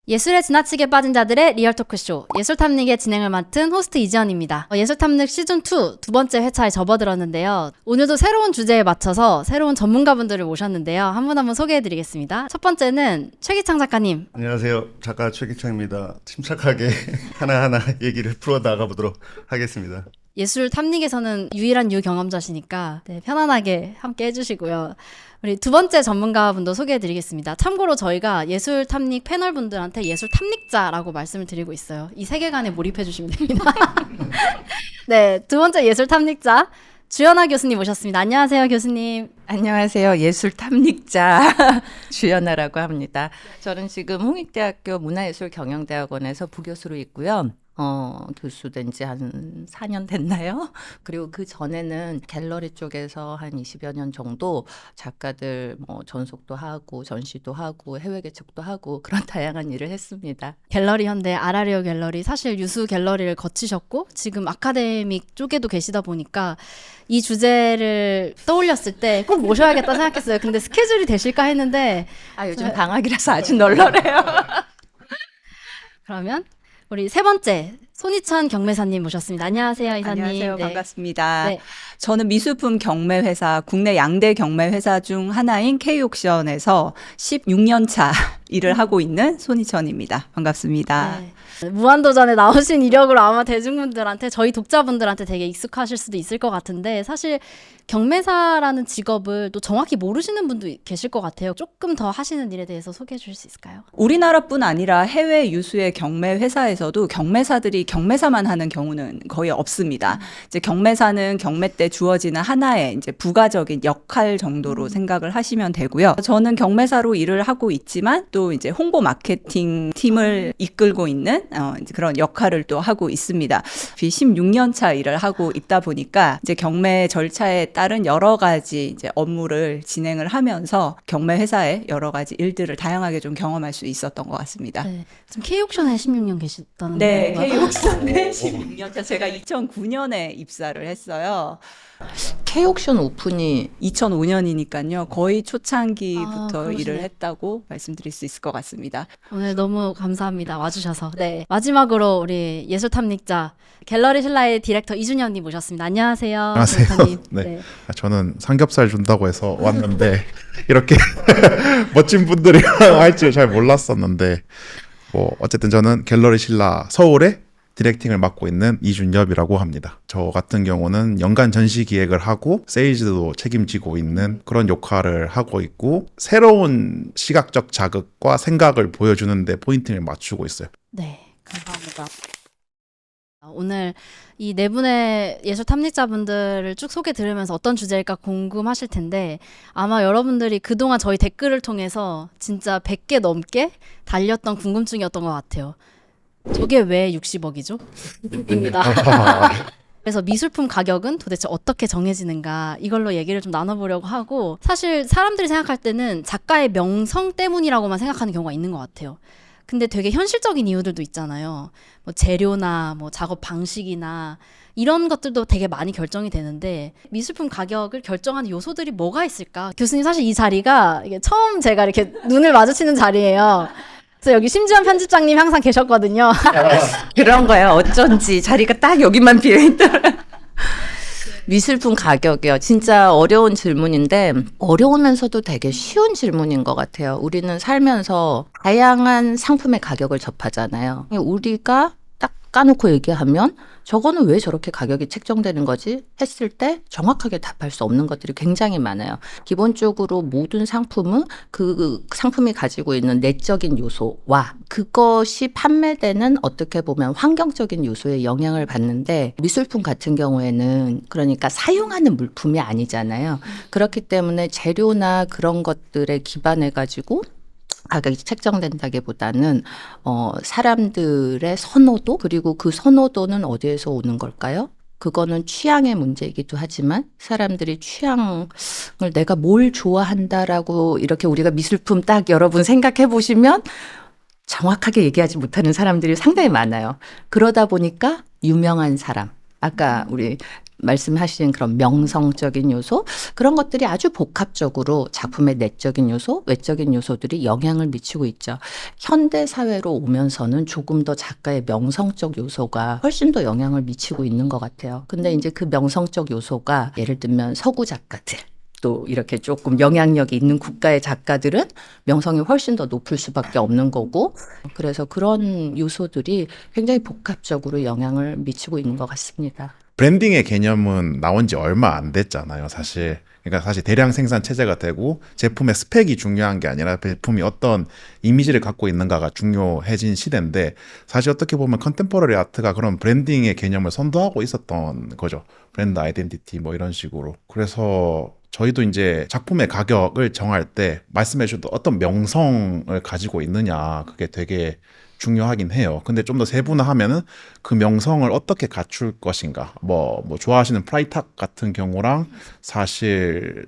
예술에 지나치게 빠진 자들의 리얼 토크쇼 예술탐닉의 진행을 맡은 호스트 이지연입니다. 예술탐닉 시즌2 두 번째 회차에 접어들었는데요. 오늘도 새로운 주제에 맞춰서 새로운 전문가분들을 모셨는데요. 한 분 한 분 소개해드리겠습니다. 첫 번째는 최기창 작가님. 안녕하세요. 작가 최기창입니다. 침착하게 하나하나 얘기를 풀어나가 보도록 하겠습니다. 예술 탐닉에서는 유일한 유경험자시니까 편안하게 함께 해주시고요. 우리 두 번째 전문가분도 소개해드리겠습니다. 참고로 저희가 예술 탐닉 패널분들한테 예술 탐닉자라고 말씀을 드리고 있어요. 이 세계관에 몰입해주시면 됩니다. 네, 두 번째 예술 탐닉자 주연아 교수님 모셨습니다. 안녕하세요, 교수님. 안녕하세요. 예술 탐닉자 주연아라고 합니다. 저는 지금 홍익대학교 문화예술경영대학원에서 부교수로 있고요. 교수 된 지 한 4년 됐나요? 그리고 그 전에는 갤러리 쪽에서 한 20여 년 정도 작가들 전속도 하고 전시도 하고 해외 개척도 하고 그런 다양한 일을 했습니다. 갤러리 현대, 아라리오 갤러리, 사실 유수 갤러리를 거치셨고 지금 아카데믹 쪽에도 계시다 보니까 이 주제를 떠올렸을 때 꼭 모셔야겠다 생각했어요. 근데 스케줄이 되실까 했는데 요즘 방학이라서 아주 널널해요. 그러면 우리 세 번째 손희천 경매사님 모셨습니다. 안녕하세요, 이사님. 안녕하세요. 네. 반갑습니다. 네. 저는 미술품 경매회사, 국내 양대 경매회사 중 하나인 K옥션에서 16년 차 일을 하고 있는 손희천입니다. 반갑습니다. 네. 무한도전에 나오신 이력으로 아마 대중분들한테, 저희 독자분들한테 되게 익숙하실 수도 있을 것 같은데 사실 경매사라는 직업을 또 정확히 모르시는 분도 계실 것 같아요. 조금 더 하시는 일에 대해서 소개해 주실 수 있을까요? 우리나라뿐 아니라 해외 유수의 경매회사에서도 경매사들이 경매사만 하는 경우는 거의 없습니다. 이제 경매사는 경매 때 주어지는 하나의 이제 부가적인 역할 정도로 생각을 하시면 되고요. 저는 경매사로 일을 하고 있지만 또 이제 홍보 마케팅 팀을 이끌고 있는 이제 그런 역할을 또 하고 있습니다. 16년 차 일을 하고 있다 보니까 이제 경매 절차에 따른 여러 가지 이제 업무를 진행을 하면서 경매 회사의 여러 가지 일들을 다양하게 좀 경험할 수 있었던 것 같습니다. 네. 지금 K옥션에 16년 계시다는 네, 건가요? K옥션에 16년 차. 제가 2009년에 입사를 했어요. K옥션 오픈이 2005년이니까요. 거의 초창기부터 그러시네. 일을 했다고 말씀드릴 수 있을 것 같습니다. 오늘 너무 감사합니다. 와주셔서. 네. 마지막으로 우리 예술탐닉자 갤러리 신라의 디렉터 이준현님 모셨습니다. 안녕하세요. 안녕하세요. 디렉터님. 네. 저는 삼겹살 준다고 해서 왔는데 이렇게 멋진 분들이랑 할 줄 잘 몰랐었는데 어쨌든 저는 갤러리 신라 서울의 디렉팅을 맡고 있는 이준엽이라고 합니다. 저 같은 경우는 연간 전시 기획을 하고 세일즈도 책임지고 있는 그런 역할을 하고 있고 새로운 시각적 자극과 생각을 보여주는 데 포인트를 맞추고 있어요. 네, 감사합니다. 오늘 이 네 분의 예술 탐닉자분들을 쭉 소개 들으면서 어떤 주제일까 궁금하실 텐데 아마 여러분들이 그동안 저희 댓글을 통해서 진짜 100개 넘게 달렸던 궁금증이었던 것 같아요. 저게 왜 60억이죠? 입니다. 그래서 미술품 가격은 도대체 어떻게 정해지는가 이걸로 얘기를 좀 나눠보려고 하고 사실 사람들이 생각할 때는 작가의 명성 때문이라고만 생각하는 경우가 있는 것 같아요. 근데 되게 현실적인 이유들도 있잖아요. 뭐 재료나 뭐 작업 방식이나 이런 것들도 되게 많이 결정이 되는데 미술품 가격을 결정하는 요소들이 뭐가 있을까? 교수님 사실 이 자리가 이게 처음 제가 이렇게 눈을 마주치는 자리예요. 그래서 여기 심지현 편집장님 항상 계셨거든요. 그런 거예요. 어쩐지 자리가 딱 여기만 비어있더라. 미술품 가격이요. 진짜 어려운 질문인데 어려우면서도 되게 쉬운 질문인 것 같아요. 우리는 살면서 다양한 상품의 가격을 접하잖아요. 우리가 딱 까놓고 얘기하면 저거는 왜 저렇게 가격이 책정되는 거지? 했을 때 정확하게 답할 수 없는 것들이 굉장히 많아요. 기본적으로 모든 상품은 그 상품이 가지고 있는 내적인 요소와 그것이 판매되는 어떻게 보면 환경적인 요소에 영향을 받는데 미술품 같은 경우에는 그러니까 사용하는 물품이 아니잖아요. 그렇기 때문에 재료나 그런 것들에 기반해 가지고 가격이 책정된다기보다는 사람들의 선호도 그리고 그 선호도는 어디에서 오는 걸까요? 그거는 취향의 문제이기도 하지만 사람들이 취향을 내가 뭘 좋아한다라고 이렇게 우리가 미술품 딱 여러분 생각해 보시면 정확하게 얘기하지 못하는 사람들이 상당히 많아요. 그러다 보니까 유명한 사람 아까 우리 말씀하신 그런 명성적인 요소 그런 것들이 아주 복합적으로 작품의 내적인 요소, 외적인 요소들이 영향을 미치고 있죠. 현대 사회로 오면서는 조금 더 작가의 명성적 요소가 훨씬 더 영향을 미치고 있는 것 같아요. 근데 이제 그 명성적 요소가 예를 들면 서구 작가들 또 이렇게 조금 영향력이 있는 국가의 작가들은 명성이 훨씬 더 높을 수밖에 없는 거고 그래서 그런 요소들이 굉장히 복합적으로 영향을 미치고 있는 것 같습니다. 브랜딩의 개념은 나온 지 얼마 안 됐잖아요, 사실. 그러니까 사실 대량 생산 체제가 되고 제품의 스펙이 중요한 게 아니라 제품이 어떤 이미지를 갖고 있는가가 중요해진 시대인데 사실 어떻게 보면 컨템포러리 아트가 그런 브랜딩의 개념을 선도하고 있었던 거죠. 브랜드 아이덴티티 뭐 이런 식으로. 그래서 저희도 이제 작품의 가격을 정할 때 말씀해 주신 어떤 명성을 가지고 있느냐 그게 되게 중요하긴 해요. 근데 좀 더 세분화하면은 그 명성을 어떻게 갖출 것인가. 뭐 좋아하시는 프라이탁 같은 경우랑 사실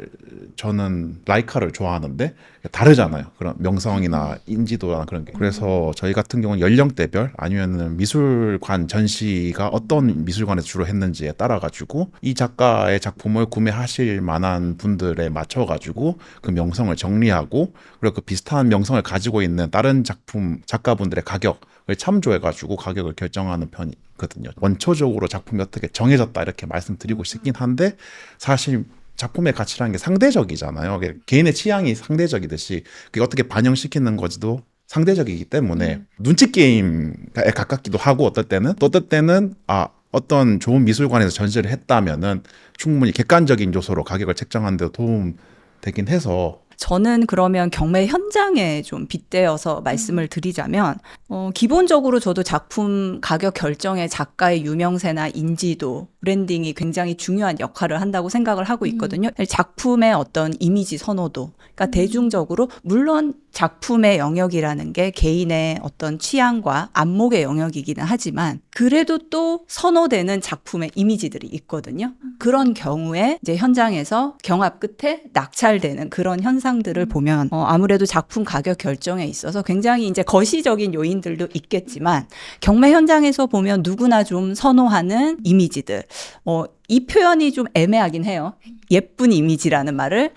저는 라이카를 좋아하는데 다르잖아요. 그런 명성이나 인지도나 그런 게. 그래서 저희 같은 경우는 연령대별 아니면은 미술관 전시가 어떤 미술관에서 주로 했는지에 따라 가지고 이 작가의 작품을 구매하실 만한 분들에 맞춰 가지고 그 명성을 정리하고 그리고 그 비슷한 명성을 가지고 있는 다른 작품 작가분들의 가격을 참조해 가지고 가격을 결정하는 편이거든요. 원초적으로 작품이 어떻게 정해졌다 이렇게 말씀드리고 싶긴 한데 사실 작품의 가치라는 게 상대적이잖아요. 개인의 취향이 상대적이듯이 그게 어떻게 반영시키는 거지도 상대적이기 때문에 눈치 게임에 가깝기도 하고 어떨 때는 또 어떨 때는 어떤 좋은 미술관에서 전시를 했다면은 충분히 객관적인 요소로 가격을 책정하는 데 도움 되긴 해서 저는 그러면 경매 현장에 좀 빗대어서 말씀을 드리자면 기본적으로 저도 작품 가격 결정에 작가의 유명세나 인지도, 브랜딩이 굉장히 중요한 역할을 한다고 생각을 하고 있거든요. 작품의 어떤 이미지 선호도, 그러니까 대중적으로 물론 작품의 영역이라는 게 개인의 어떤 취향과 안목의 영역이기는 하지만 그래도 또 선호되는 작품의 이미지들이 있거든요. 그런 경우에 이제 현장에서 경합 끝에 낙찰되는 그런 현상들을 보면 아무래도 작품 가격 결정에 있어서 굉장히 이제 거시적인 요인들도 있겠지만 경매 현장에서 보면 누구나 좀 선호하는 이미지들 이 표현이 좀 애매하긴 해요. 예쁜 이미지라는 말을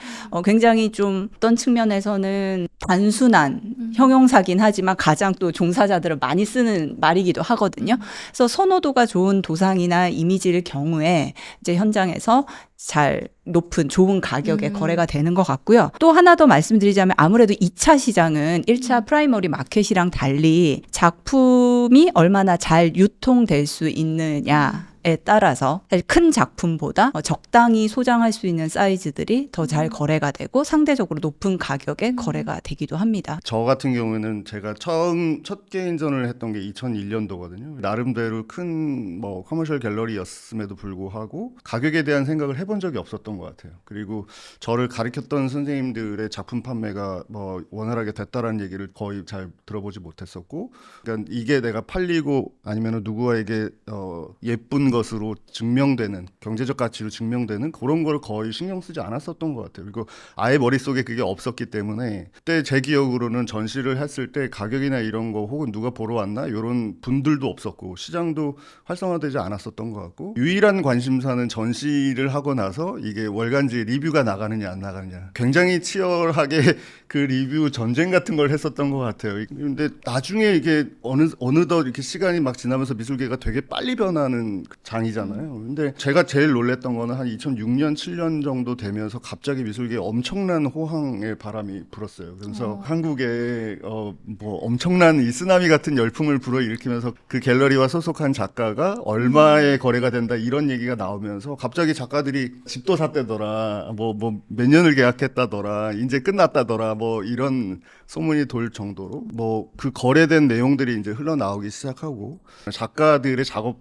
굉장히 좀 어떤 측면에서는 단순한 형용사긴 하지만 가장 또 종사자들은 많이 쓰는 말이기도 하거든요. 그래서 선호도가 좋은 도상이나 이미지일 경우에 이제 현장에서 잘 높은 좋은 가격에 거래가 되는 것 같고요. 또 하나 더 말씀드리자면 아무래도 2차 시장은 1차 프라이머리 마켓이랑 달리 작품이 얼마나 잘 유통될 수 있느냐 에 따라서 사실 큰 작품보다 적당히 소장할 수 있는 사이즈들이 더 잘 거래가 되고 상대적으로 높은 가격에 거래가 되기도 합니다. 저 같은 경우에는 제가 첫 개인전을 했던 게 2001년도거든요. 나름대로 큰 커머셜 갤러리였음에도 불구하고 가격에 대한 생각을 해본 적이 없었던 것 같아요. 그리고 저를 가르쳤던 선생님들의 작품 판매가 원활하게 됐다라는 얘기를 거의 잘 들어보지 못했었고, 그러니까 이게 내가 팔리고 아니면 누구에게 예쁜 것으로 증명되는 경제적 가치로 증명되는 그런 걸 거의 신경 쓰지 않았었던 것 같아요. 그리고 아예 머릿속에 그게 없었기 때문에 그때 제 기억으로는 전시를 했을 때 가격이나 이런 거 혹은 누가 보러 왔나 이런 분들도 없었고 시장도 활성화되지 않았었던 것 같고 유일한 관심사는 전시를 하고 나서 이게 월간지 리뷰가 나가느냐 안 나가느냐 굉장히 치열하게 그 리뷰 전쟁 같은 걸 했었던 것 같아요. 근데 나중에 이게 어느덧 이렇게 시간이 막 지나면서 미술계가 되게 빨리 변하는 장이잖아요. 근데 제가 제일 놀랬던 거는 한 2006년, 7년 정도 되면서 갑자기 미술계에 엄청난 호황의 바람이 불었어요. 그래서 한국에 엄청난 이 쓰나미 같은 열풍을 불어일으키면서 그 갤러리와 소속한 작가가 얼마에 거래가 된다 이런 얘기가 나오면서 갑자기 작가들이 집도 샀대더라, 몇 년을 계약했다더라, 이제 끝났다더라, 이런 소문이 돌 정도로 그 거래된 내용들이 이제 흘러나오기 시작하고 작가들의 작업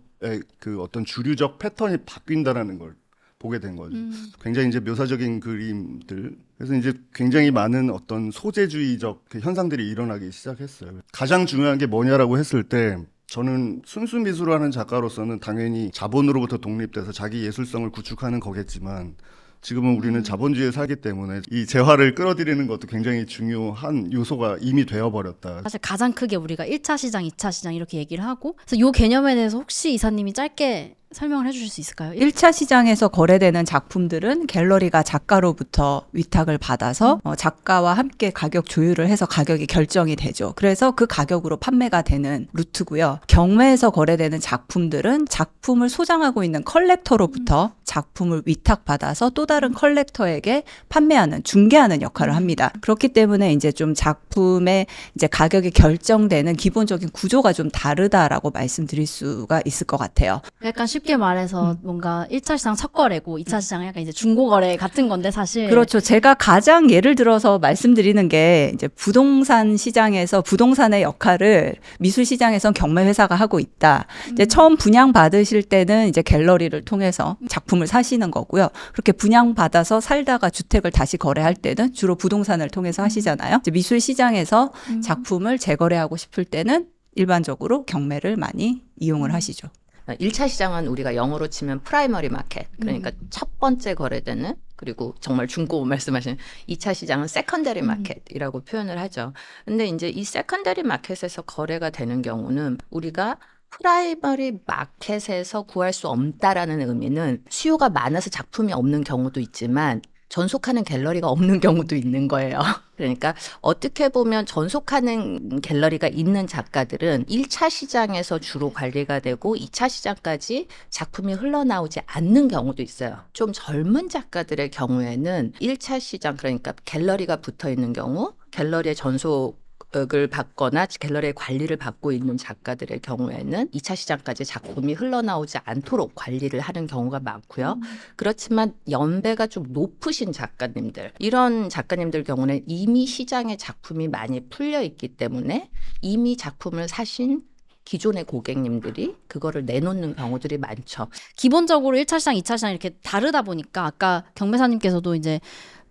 그 어떤 주류적 패턴이 바뀐다라는 걸 보게 된 거죠. 굉장히 이제 묘사적인 그림들. 그래서 이제 굉장히 많은 어떤 소재주의적 현상들이 일어나기 시작했어요. 가장 중요한 게 뭐냐라고 했을 때 저는 순수 미술을 하는 작가로서는 당연히 자본으로부터 독립돼서 자기 예술성을 구축하는 거겠지만 지금은 우리는 자본주의에 살기 때문에 이 재화를 끌어들이는 것도 굉장히 중요한 요소가 이미 되어버렸다. 사실 가장 크게 우리가 1차 시장, 2차 시장 이렇게 얘기를 하고 그래서 이 개념에 대해서 혹시 이사님이 짧게 설명을 해주실 수 있을까요? 1차 시장에서 거래되는 작품들은 갤러리가 작가로부터 위탁을 받아서 작가와 함께 가격 조율을 해서 가격이 결정이 되죠. 그래서 그 가격으로 판매가 되는 루트고요. 경매에서 거래되는 작품들은 작품을 소장하고 있는 컬렉터로부터 작품을 위탁받아서 또 다른 컬렉터에게 판매하는, 중개하는 역할을 합니다. 그렇기 때문에 이제 좀 작품의 이제 가격이 결정되는 기본적인 구조가 좀 다르다라고 말씀드릴 수가 있을 것 같아요. 약간 쉽게 말해서 뭔가 1차 시장 첫 거래고 2차 시장은 약간 이제 중고 거래 같은 건데 사실 그렇죠. 제가 가장 예를 들어서 말씀드리는 게 이제 부동산 시장에서 부동산의 역할을 미술 시장에선 경매 회사가 하고 있다. 이제 처음 분양 받으실 때는 이제 갤러리를 통해서 작품을 사시는 거고요. 그렇게 분양 받아서 살다가 주택을 다시 거래할 때는 주로 부동산을 통해서 하시잖아요. 이제 미술 시장에서 작품을 재거래하고 싶을 때는 일반적으로 경매를 많이 이용을 하시죠. 1차 시장은 우리가 영어로 치면 프라이머리 마켓, 그러니까 첫 번째 거래되는, 그리고 정말 중고 말씀하신 2차 시장은 세컨더리 마켓이라고 표현을 하죠. 근데 이제 이 세컨더리 마켓에서 거래가 되는 경우는 우리가 프라이머리 마켓에서 구할 수 없다라는 의미는 수요가 많아서 작품이 없는 경우도 있지만 전속하는 갤러리가 없는 경우도 있는 거예요. 그러니까 어떻게 보면 전속하는 갤러리가 있는 작가들은 1차 시장에서 주로 관리가 되고 2차 시장까지 작품이 흘러나오지 않는 경우도 있어요. 좀 젊은 작가들의 경우에는 1차 시장, 그러니까 갤러리가 붙어 있는 경우, 갤러리의 전속을 받거나 갤러리의 관리를 받고 있는 작가들의 경우에는 2차 시장까지 작품이 흘러나오지 않도록 관리를 하는 경우가 많고요. 그렇지만 연배가 좀 높으신 작가님들, 이런 작가님들 경우는 이미 시장에 작품이 많이 풀려 있기 때문에 이미 작품을 사신 기존의 고객님들이 그거를 내놓는 경우들이 많죠. 기본적으로 1차 시장, 2차 시장 이렇게 다르다 보니까 아까 경매사님께서도 이제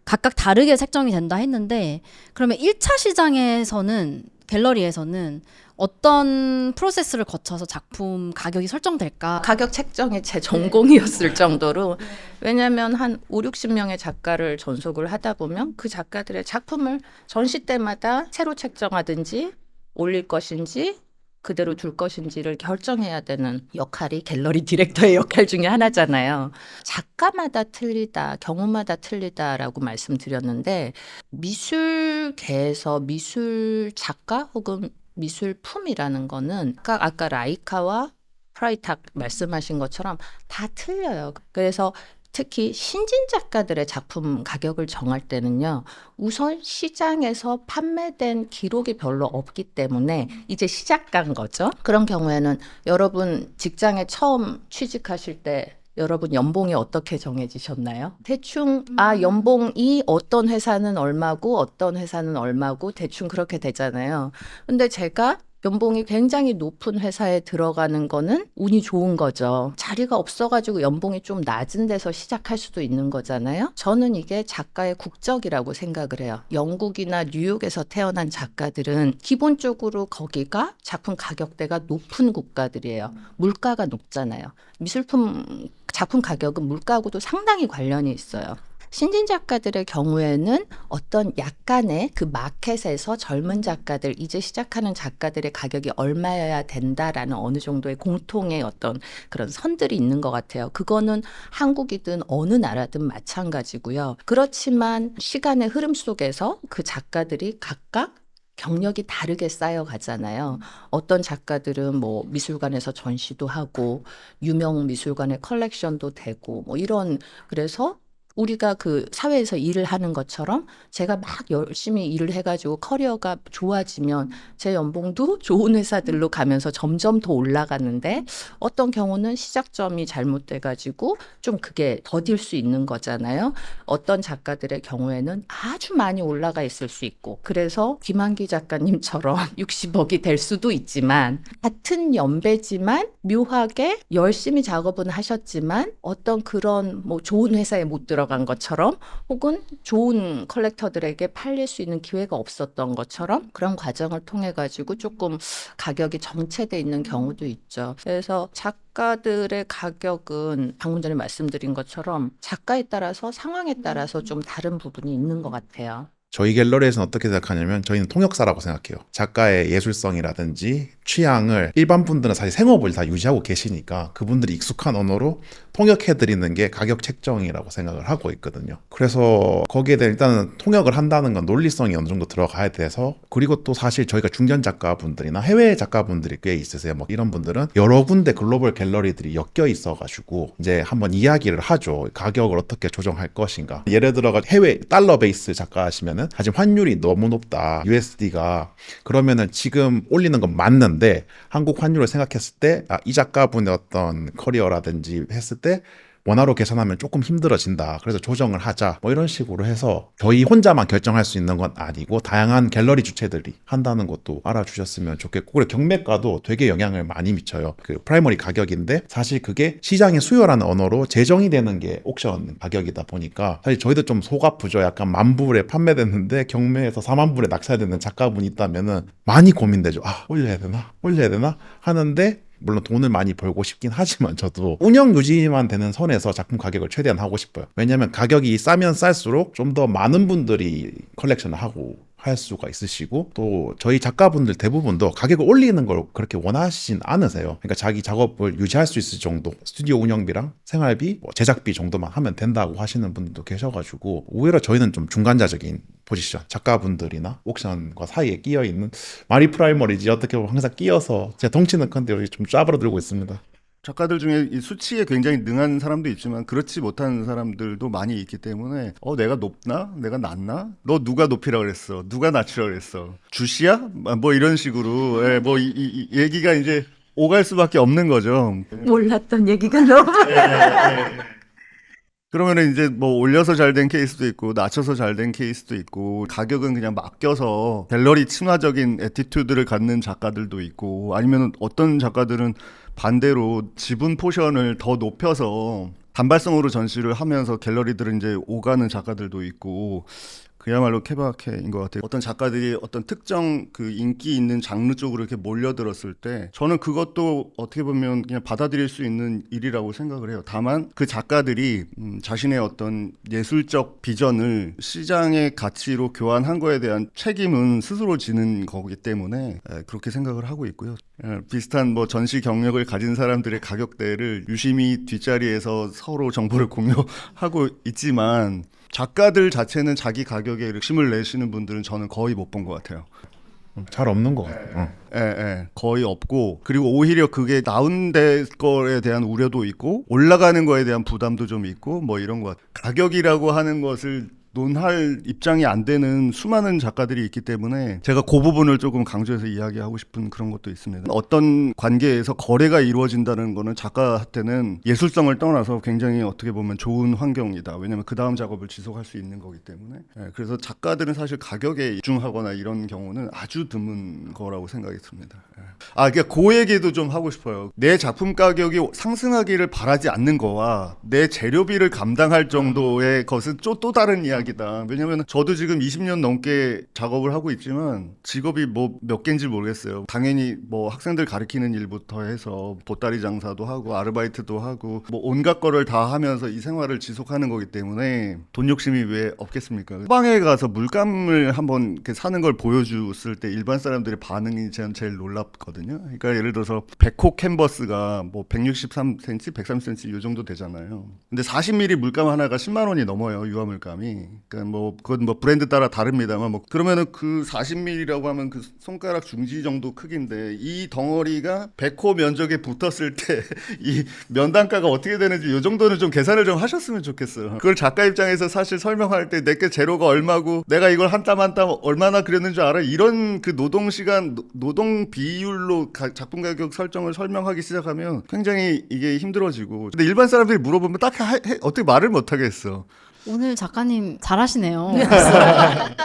각각 다르게 책정이 된다 했는데 그러면 1차 시장에서는 갤러리에서는 어떤 프로세스를 거쳐서 작품 가격이 설정될까? 가격 책정이 제 전공이었을 정도로, 왜냐하면 한 5, 60명의 작가를 전속을 하다 보면 그 작가들의 작품을 전시 때마다 새로 책정하든지 올릴 것인지 그대로 둘 것인지를 결정해야 되는 역할이 갤러리 디렉터의 역할 중에 하나잖아요. 작가마다 틀리다, 경우마다 틀리다라고 말씀드렸는데 미술계에서 미술 작가 혹은 미술품이라는 거는 아까 라이카와 프라이탁 말씀하신 것처럼 다 틀려요. 그래서 특히 신진 작가들의 작품 가격을 정할 때는요, 우선 시장에서 판매된 기록이 별로 없기 때문에 이제 시작한 거죠. 그런 경우에는 여러분 직장에 처음 취직하실 때 여러분 연봉이 어떻게 정해지셨나요? 대충 연봉이 어떤 회사는 얼마고 어떤 회사는 얼마고 대충 그렇게 되잖아요. 근데 제가 연봉이 굉장히 높은 회사에 들어가는 거는 운이 좋은 거죠. 자리가 없어가지고 연봉이 좀 낮은 데서 시작할 수도 있는 거잖아요. 저는 이게 작가의 국적이라고 생각을 해요. 영국이나 뉴욕에서 태어난 작가들은 기본적으로 거기가 작품 가격대가 높은 국가들이에요. 물가가 높잖아요. 미술품 작품 가격은 물가하고도 상당히 관련이 있어요. 신진 작가들의 경우에는 어떤 약간의 그 마켓에서 젊은 작가들, 이제 시작하는 작가들의 가격이 얼마여야 된다라는 어느 정도의 공통의 어떤 그런 선들이 있는 것 같아요. 그거는 한국이든 어느 나라든 마찬가지고요. 그렇지만 시간의 흐름 속에서 그 작가들이 각각 경력이 다르게 쌓여가잖아요. 어떤 작가들은 뭐 미술관에서 전시도 하고 유명 미술관의 컬렉션도 되고 뭐 이런, 그래서 우리가 그 사회에서 일을 하는 것처럼 제가 막 열심히 일을 해가지고 커리어가 좋아지면 제 연봉도 좋은 회사들로 가면서 점점 더 올라가는데 어떤 경우는 시작점이 잘못돼가지고 좀 그게 더딜 수 있는 거잖아요. 어떤 작가들의 경우에는 아주 많이 올라가 있을 수 있고, 그래서 김한기 작가님처럼 60억이 될 수도 있지만 같은 연배지만 묘하게 열심히 작업은 하셨지만 어떤 그런 뭐 좋은 회사에 못 들어간 것처럼 혹은 좋은 컬렉터들에게 팔릴 수 있는 기회가 없었던 것처럼 그런 과정을 통해 가지고 조금 가격이 정체돼 있는 경우도 있죠. 그래서 작가들의 가격은 방금 전에 말씀드린 것처럼 작가에 따라서 상황에 따라서 좀 다른 부분이 있는 것 같아요. 저희 갤러리에서는 어떻게 생각하냐면 저희는 통역사라고 생각해요. 작가의 예술성이라든지 취향을 일반 분들은 사실 생업을 다 유지하고 계시니까 그분들이 익숙한 언어로 통역해드리는 게 가격 책정이라고 생각을 하고 있거든요. 그래서 거기에 대해 일단은 통역을 한다는 건 논리성이 어느 정도 들어가야 돼서, 그리고 또 사실 저희가 중견 작가분들이나 해외 작가분들이 꽤 있으세요. 뭐 이런 분들은 여러 군데 글로벌 갤러리들이 엮여 있어가지고 이제 한번 이야기를 하죠. 가격을 어떻게 조정할 것인가. 예를 들어가 해외 달러 베이스 작가시면은 사실 환율이 너무 높다, USD가. 그러면은 지금 올리는 건 맞는데 한국 환율을 생각했을 때 이 작가분의 어떤 커리어라든지 했을 때 원화로 계산하면 조금 힘들어진다, 그래서 조정을 하자, 뭐 이런 식으로 해서 저희 혼자만 결정할 수 있는 건 아니고 다양한 갤러리 주체들이 한다는 것도 알아주셨으면 좋겠고, 그리고 경매가도 되게 영향을 많이 미쳐요. 그 프라이머리 가격인데 사실 그게 시장의 수요라는 언어로 재정이 되는 게 옥션 가격이다 보니까 사실 저희도 좀 속 아프죠. 약간 10,000불에 판매됐는데 경매에서 40,000불에 낙찰되는 작가분이 있다면은 많이 고민되죠. 올려야 되나 하는데, 물론 돈을 많이 벌고 싶긴 하지만 저도 운영 유지만 되는 선에서 작품 가격을 최대한 하고 싶어요. 왜냐하면 가격이 싸면 쌀수록 좀 더 많은 분들이 컬렉션을 하고 할 수가 있으시고, 또 저희 작가분들 대부분도 가격을 올리는 걸 그렇게 원하시진 않으세요. 그러니까 자기 작업을 유지할 수 있을 정도, 스튜디오 운영비랑 생활비, 뭐 제작비 정도만 하면 된다고 하시는 분들도 계셔가지고, 오히려 저희는 좀 중간자적인 포지션, 작가분들이나 옥션과 사이에 끼어있는, 말이 프라이머리지 어떻게 보면 항상 끼어서 제가 덩치는 큰데 여기 좀 짜부러들고 있습니다. 작가들 중에 이 수치에 굉장히 능한 사람도 있지만 그렇지 못한 사람들도 많이 있기 때문에 내가 높나? 내가 낮나? 너 누가 높이라 그랬어? 누가 낮추라 그랬어? 주시야? 뭐 이런 식으로 이 얘기가 이제 오갈 수밖에 없는 거죠. 몰랐던 얘기가 너무 그러면은 이제 뭐 올려서 잘 된 케이스도 있고 낮춰서 잘 된 케이스도 있고, 가격은 그냥 맡겨서 갤러리 친화적인 애티튜드를 갖는 작가들도 있고, 아니면 어떤 작가들은 반대로 지분 포션을 더 높여서 단발성으로 전시를 하면서 갤러리들은 이제 오가는 작가들도 있고, 그야말로 케바케인 것 같아요. 어떤 작가들이 어떤 특정 그 인기 있는 장르 쪽으로 이렇게 몰려들었을 때 저는 그것도 어떻게 보면 그냥 받아들일 수 있는 일이라고 생각을 해요. 다만 그 작가들이 자신의 어떤 예술적 비전을 시장의 가치로 교환한 거에 대한 책임은 스스로 지는 거기 때문에 그렇게 생각을 하고 있고요. 비슷한 뭐 전시 경력을 가진 사람들의 가격대를 유심히 뒷자리에서 서로 정보를 공유하고 있지만, 작가들 자체는 자기 가격에 욕심을 내시는 분들은 저는 거의 못 본 것 같아요. 잘 없는 것 같아요. 거의 없고, 그리고 오히려 그게 다운될 거에 대한 우려도 있고 올라가는 거에 대한 부담도 좀 있고 뭐 이런 것 같아요. 가격이라고 하는 것을 논할 입장이 안 되는 수많은 작가들이 있기 때문에 제가 그 부분을 조금 강조해서 이야기하고 싶은 그런 것도 있습니다. 어떤 관계에서 거래가 이루어진다는 거는 작가한테는 예술성을 떠나서 굉장히 어떻게 보면 좋은 환경이다. 왜냐하면 그 다음 작업을 지속할 수 있는 거기 때문에. 그래서 작가들은 사실 가격에 집중하거나 이런 경우는 아주 드문 거라고 생각이 듭니다. 그러니까 그 얘기도 좀 하고 싶어요. 내 작품 가격이 상승하기를 바라지 않는 거와 내 재료비를 감당할 정도의 것은 또 다른 이야기다. 왜냐면 저도 지금 20년 넘게 작업을 하고 있지만 직업이 뭐 몇 개인지 모르겠어요. 당연히 뭐 학생들 가르치는 일부터 해서 보따리 장사도 하고 아르바이트도 하고 뭐 온갖 거를 다 하면서 이 생활을 지속하는 거기 때문에 돈 욕심이 왜 없겠습니까? 소방에 가서 물감을 한번 이렇게 사는 걸 보여줬을 때 일반 사람들의 반응이 저는 제일 놀랍거든요. 그러니까 예를 들어서 100호 캔버스가 뭐 163cm, 130cm 이 정도 되잖아요. 근데 40mm 물감 하나가 10만 원이 넘어요. 유화 물감이. 그러니까 뭐 그건 뭐 브랜드 따라 다릅니다만 뭐 그러면은 그 40mm라고 하면 그 손가락 중지 정도 크기인데 이 덩어리가 100호 면적에 붙었을 때 이 면단가가 어떻게 되는지 이 정도는 좀 계산을 좀 하셨으면 좋겠어요. 그걸 작가 입장에서 사실 설명할 때 내게 재료가 얼마고 내가 이걸 한 땀 한 땀 얼마나 그렸는 줄 알아? 이런 그 노동 시간, 노동 비율로 작품 가격 설정을 설명하기 시작하면 굉장히 이게 힘들어지고, 근데 일반 사람들이 물어보면 딱히 어떻게 말을 못 하겠어. 오늘 작가님 잘하시네요.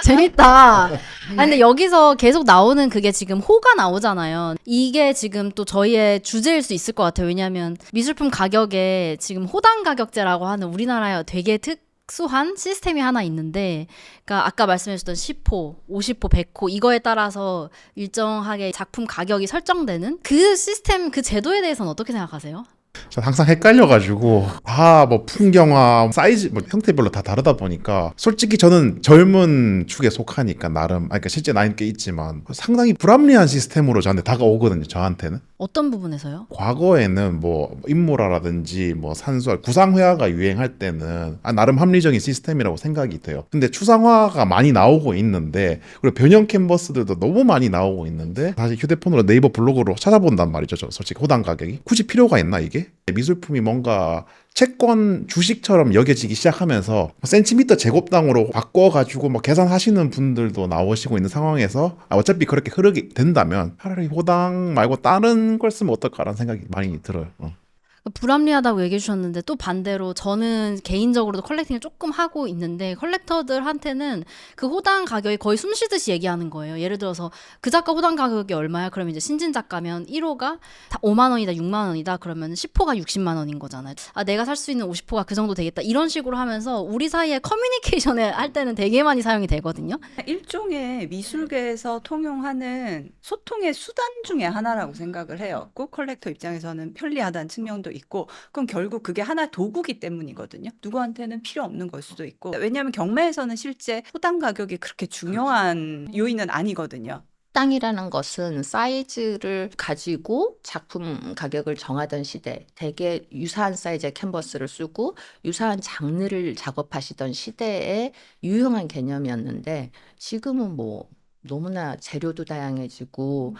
재밌다. 근데 여기서 계속 나오는 그게 지금 호가 나오잖아요. 이게 지금 또 저희의 주제일 수 있을 것 같아요. 왜냐하면 미술품 가격에 지금 호당 가격제라고 하는 우리나라의 되게 특수한 시스템이 하나 있는데, 그러니까 아까 말씀해주셨던 10호, 50호, 100호 이거에 따라서 일정하게 작품 가격이 설정되는 그 시스템, 그 제도에 대해서는 어떻게 생각하세요? 전 항상 헷갈려가지고 다 뭐 풍경화, 사이즈, 뭐 형태별로 다 다르다 보니까 솔직히 저는 젊은 축에 속하니까 나름, 아니, 그러니까 실제 나이는 꽤 있지만 상당히 불합리한 시스템으로 저한테 다가오거든요. 저한테는. 어떤 부분에서요? 과거에는 뭐 인모라라든지 뭐 산수화, 구상회화가 유행할 때는 나름 합리적인 시스템이라고 생각이 돼요. 근데 추상화가 많이 나오고 있는데, 그리고 변형 캔버스들도 너무 많이 나오고 있는데, 사실 휴대폰으로 네이버 블로그로 찾아본단 말이죠. 저 솔직히 호당 가격이 굳이 필요가 있나 이게? 미술품이 뭔가 채권 주식처럼 여겨지기 시작하면서 센티미터 제곱당으로 바꿔가지고 뭐 계산하시는 분들도 나오시고 있는 상황에서 어차피 그렇게 흐르게 된다면 차라리 호당 말고 다른 걸 쓰면 어떨까라는 생각이 많이 들어요. 불합리하다고 얘기해 주셨는데 또 반대로 저는 개인적으로도 컬렉팅을 조금 하고 있는데 컬렉터들한테는 그 호당 가격이 거의 숨쉬듯이 얘기하는 거예요. 예를 들어서 그 작가 호당 가격이 얼마야? 그러면 이제 신진 작가면 1호가 5만 원이다, 6만 원이다. 그러면 10호가 60만 원인 거잖아요. 아, 내가 살 수 있는 50호가 그 정도 되겠다. 이런 식으로 하면서 우리 사이에 커뮤니케이션을 할 때는 되게 많이 사용이 되거든요. 일종의 미술계에서 통용하는 소통의 수단 중에 하나라고 생각을 해요. 꼭 컬렉터 입장에서는 편리하다는 측면도 있고, 그럼 결국 그게 하나 도구기 때문이거든요. 누구한테는 필요 없는 걸 수도 있고. 왜냐하면 경매에서는 실제 호당 가격이 그렇게 중요한 요인은 아니거든요. 땅이라는 것은 사이즈를 가지고 작품 가격을 정하던 시대, 대개 유사한 사이즈의 캔버스를 쓰고 유사한 장르를 작업하시던 시대에 유용한 개념이었는데, 지금은 뭐 너무나 재료도 다양해지고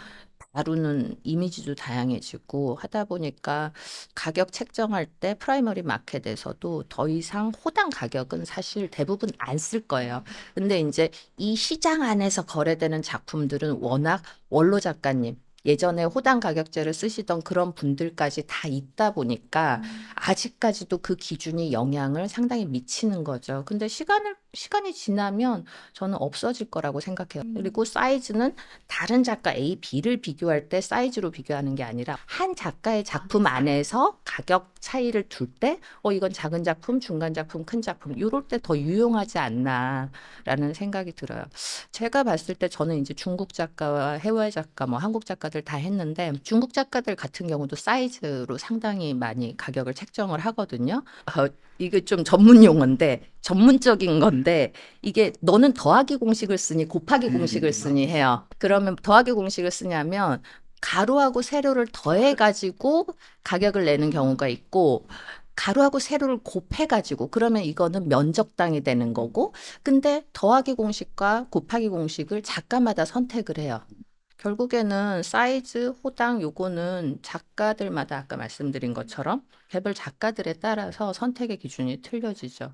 다루는 이미지도 다양해지고 하다 보니까 가격 책정할 때 프라이머리 마켓에서도 더 이상 호당 가격은 사실 대부분 안 쓸 거예요. 근데 이제 이 시장 안에서 거래되는 작품들은 워낙 원로 작가님, 예전에 호당 가격제를 쓰시던 그런 분들까지 다 있다 보니까 아직까지도 그 기준이 영향을 상당히 미치는 거죠. 근데 시간이 지나면 저는 없어질 거라고 생각해요. 그리고 사이즈는 다른 작가 A, B를 비교할 때 사이즈로 비교하는 게 아니라 한 작가의 작품 안에서 가격 차이를 둘 때 이건 작은 작품, 중간 작품, 큰 작품 이럴 때 더 유용하지 않나라는 생각이 들어요. 제가 봤을 때 저는 이제 중국 작가와 해외 작가, 뭐 한국 작가들 다 했는데, 중국 작가들 같은 경우도 사이즈로 상당히 많이 가격을 책정을 하거든요. 이게 좀 전문 용어인데, 전문적인 건데, 이게 너는 더하기 공식을 쓰니 곱하기 공식을 쓰니 해요. 그러면 더하기 공식을 쓰냐면 가로하고 세로를 더해가지고 가격을 내는 경우가 있고, 가로하고 세로를 곱해가지고, 그러면 이거는 면적당이 되는 거고, 근데 더하기 공식과 곱하기 공식을 작가마다 선택을 해요. 결국에는 사이즈, 호당 요거는 작가들마다 아까 말씀드린 것처럼 개별 작가들에 따라서 선택의 기준이 틀려지죠.